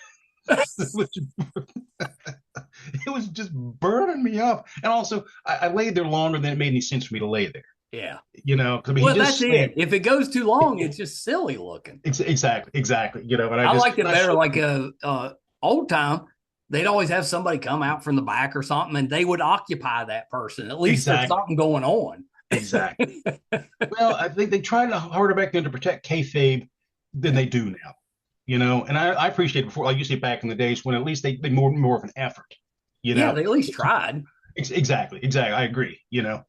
It was just burning me up. And also, I laid there longer than it made any sense for me to lay there. Yeah. That's it. If it goes too long, it's just silly looking. Exactly. And I liked it better like old time. They'd always have somebody come out from the back or something, and they would occupy that person. At least there's something going on. Exactly. Well, I think they tried harder back then to protect kayfabe than they do now. And I appreciate it before, like you say, back in the days when at least they more of an effort. Yeah, they at least tried. Exactly. I agree. Yeah.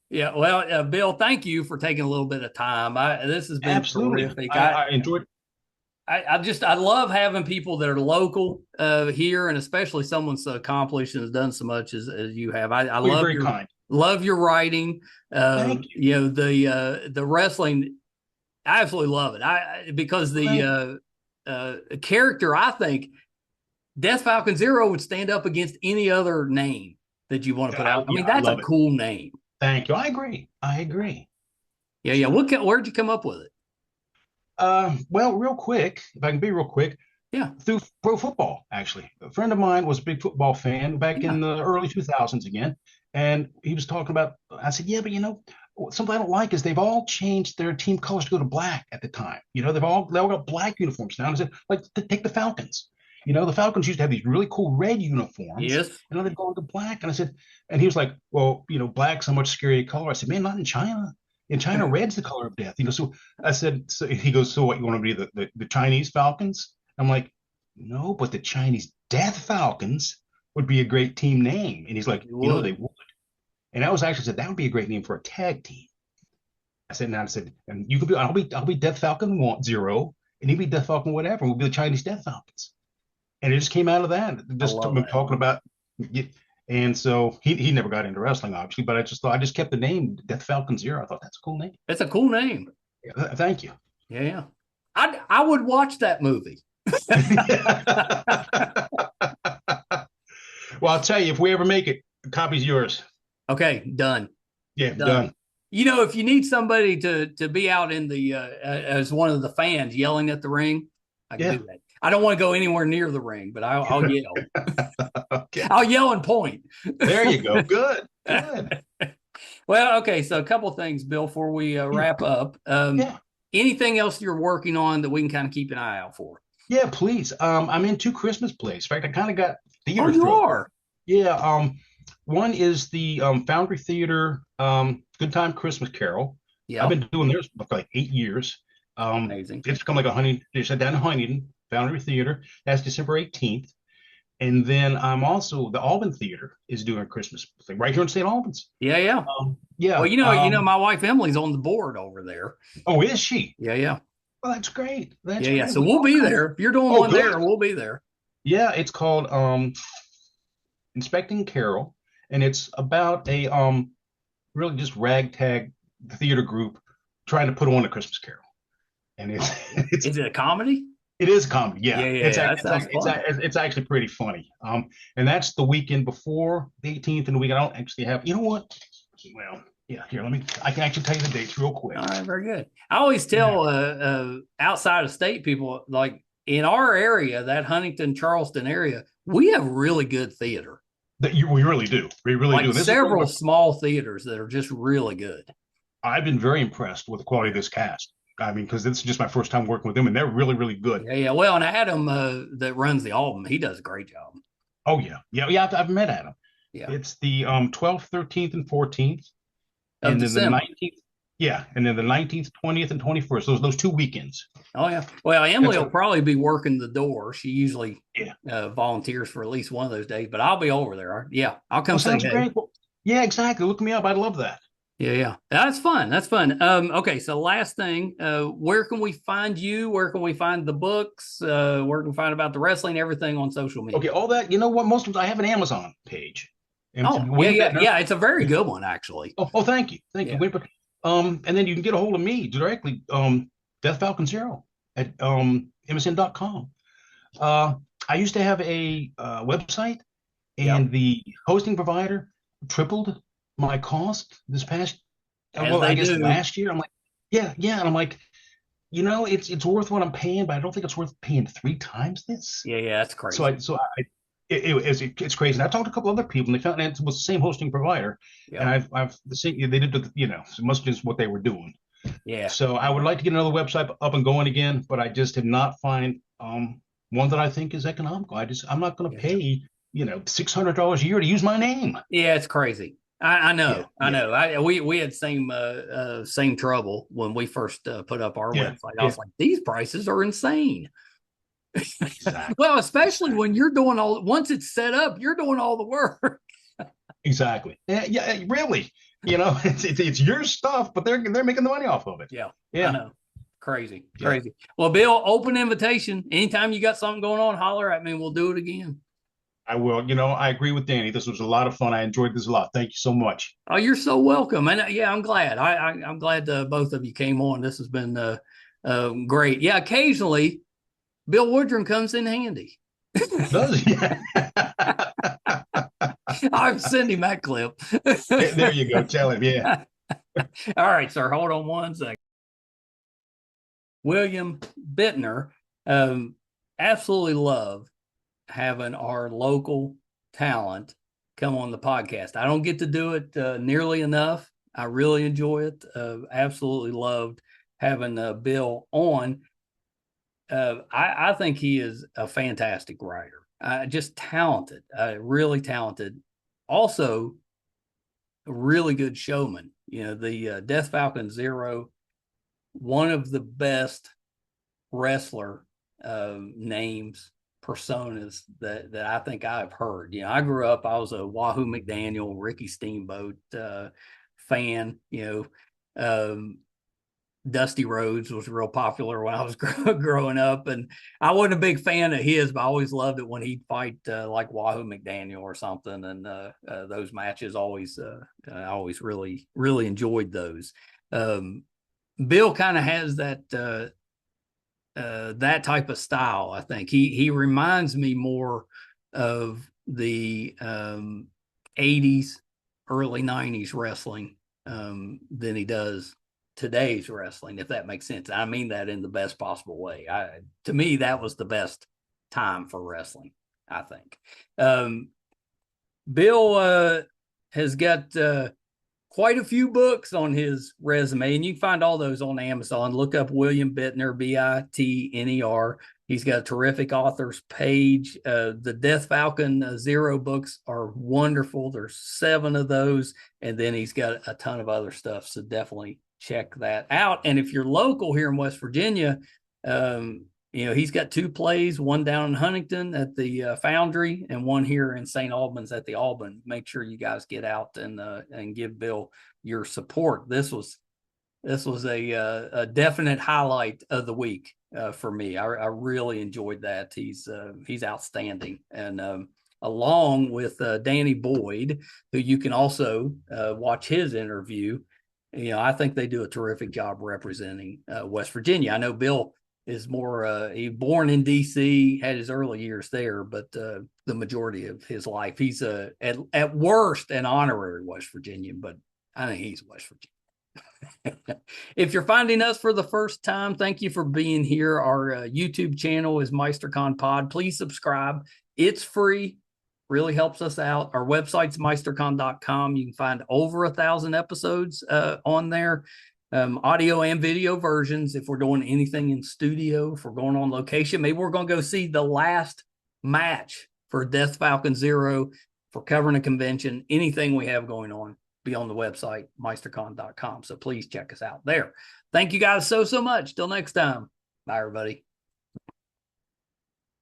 Yeah. Well, Bill, thank you for taking a little bit of time. This has been terrific. I enjoyed it. I love having people that are local here, and especially someone so accomplished and has done so much as you have. I love your writing. Thank you. The wrestling. I absolutely love it. Because character, I think Death Falcon Zero would stand up against any other name that you want to put out. I mean, that's a cool name. Thank you. I agree. Yeah, yeah. Where'd you come up with it? Well, real quick, if I can be real quick, yeah, through pro football, actually. A friend of mine was a big football fan back in the early 2000s again. And he was talking about, I said, yeah, but something I don't like is they've all changed their team colors to go to black at the time. They all got black uniforms now. And I said, like, take the Falcons. The Falcons used to have these really cool red uniforms. Yes. And now they've gone to black. And I said, and he was like, well, black's a much scarier color. I said, man, not in China. In China, red's the color of death. So I said, so he goes, so what, you want to be the Chinese Falcons? I'm like, no, but the Chinese Death Falcons would be a great team name. And he's like, they would. And I was actually said that would be a great name for a tag team. I said, and you could be, I'll be Death Falcon Zero, and he'd be Death Falcon whatever. We'll be the Chinese Death Falcons. And it just came out of that. Just talking about it. And so he never got into wrestling, obviously, but I just kept the name Death Falcon Zero. I thought that's a cool name. It's a cool name. Yeah, thank you. Yeah. I would watch that movie. Well, I'll tell you, if we ever make it, the copy's yours. Okay, done. Yeah, done. If you need somebody to be out in the as one of the fans yelling at the ring, I can do that. I don't want to go anywhere near the ring, but I'll yell. Okay. I'll yell and point. There you go. Good. Well, okay. So a couple of things, Bill, before we wrap up. Anything else you're working on that we can kind of keep an eye out for? Yeah, please. I'm in two Christmas plays. In fact, I kind of got theater. Oh, you are? Yeah. One is the Foundry Theater Good Time Christmas Carol. Yeah. I've been doing theirs for like 8 years. Amazing. It's become like they said down in Huntington, Foundry Theater. That's December 18th. And then I'm also, the Albin Theater is doing a Christmas thing right here in St. Albans. Yeah. Yeah. Well, my wife Emily's on the board over there. Oh, is she? Yeah. Well, that's great. Yeah. So we'll be there. If you're doing one good. There, we'll be there. Yeah, it's called Inspecting Carol, and it's about a really just ragtag theater group trying to put on a Christmas Carol. And it's is it a comedy? It is a comedy, yeah. It's actually pretty funny. And that's the weekend before the 18th, and the weekend I don't actually have. You know what? Well, yeah. Here, I can actually tell you the dates real quick. All right, very good. I always tell outside of state people, like in our area, that Huntington, Charleston area, we have really good theater. We really do. We really do. There's several small theaters that are just really good. I've been very impressed with the quality of this cast. I mean, because this is just my first time working with them, and they're really, really good. Yeah. Well, and Adam that runs the album, he does a great job. Oh, yeah. I've met Adam. Yeah. It's the 12th, 13th, and 14th. And then the 19th. Yeah. And then the 19th, 20th, and 21st. Those 2 weekends. Oh, yeah. Well, Emily will probably be working the door. She usually volunteers for at least one of those days, but I'll be over there. Yeah. I'll come say hey. Great. Well, yeah, exactly. Look me up. I'd love that. Yeah. That's fun. Okay, so last thing, where can we find you? Where can we find the books? Where can we find about the wrestling, everything on social media? Okay, all that. You know what? Most of I have an Amazon page. Yeah. It's a very good one, actually. Oh, thank you. And then you can get a hold of me directly, Death Falcon Zero at MSN.com. I used to have a website, and the hosting provider tripled my cost this past last year. I'm like, and I'm like, it's worth what I'm paying, but I don't think it's worth paying 3 times this. Yeah, that's crazy. It's crazy. And I talked to a couple other people, and they found it was the same hosting provider, and they did as much as what they were doing. Yeah. So I would like to get another website up and going again, but I just have not find one that I think is economical. I'm not going to pay $600 a year to use my name. Yeah, it's crazy. I know. We had same trouble when we first put up our website. I was like, these prices are insane. Exactly. Well, especially when you're doing once it's set up, you're doing all the work. Exactly. Yeah, really. It's your stuff, but they're making the money off of it. Yeah. I know. Crazy. Well, Bill, open invitation. Anytime you got something going on, holler at me. We'll do it again. I will. I agree with Danny. This was a lot of fun. I enjoyed this a lot. Thank you so much. Oh, you're so welcome. And I'm glad. I'm glad both of you came on. This has been great. Yeah, occasionally Bill Woodrum comes in handy. Does he? I've sent him that clip. There you go. Tell him. Yeah. All right, sir. Hold on one second. William Bitner, absolutely love having our local talent come on the podcast. I don't get to do it nearly enough. I really enjoy it. Absolutely loved having Bill on. I think he is a fantastic writer. Just talented, really talented. Also, a really good showman. You know, the Death Falcon Zero, one of the best wrestler names, personas that I think I've heard. You know, I grew up, I was a Wahoo McDaniel, Ricky Steamboat fan. You know, Dusty Rhodes was real popular when I was growing up, and I wasn't a big fan of his, but I always loved it when he'd fight like Wahoo McDaniel or something. And those matches always, I always really enjoyed those. Bill kind of has that that type of style. I think he reminds me more of the 80s, early 90s wrestling than he does today's wrestling, if that makes sense. I mean that in the best possible way. To me, that was the best time for wrestling, I think. Bill has got quite a few books on his resume, and you can find all those on Amazon. Look up William Bitner, Bitner. He's got a terrific authors page. The Death Falcon Zero books are wonderful. There's 7 of those, and then he's got a ton of other stuff, so definitely check that out. And if you're local here in West Virginia, you know, he's got 2 plays, one down in Huntington at the Foundry and one here in St. Albans at the Alban. Make sure you guys get out and give Bill your support. This was a definite highlight of the week for me. I really enjoyed that. He's outstanding. And along with Danny Boyd, who you can also watch his interview. You know, I think they do a terrific job representing West Virginia. I know Bill is more, he born in DC, had his early years there, but the majority of his life, he's at worst an honorary West Virginian, but I think he's West Virginia. If you're finding us for the first time, thank you for being here. Our YouTube channel is MeisterCon Pod. Please subscribe. It's free. Really helps us out. Our website's meistercon.com. You can find over 1,000 episodes on there. Audio and video versions if we're doing anything in studio, if we're going on location. Maybe we're going to go see the last match for Death Falcon Zero, for covering a convention. Anything we have going on, be on the website, meistercon.com. So please check us out there. Thank you guys so much. Till next time. Bye, everybody.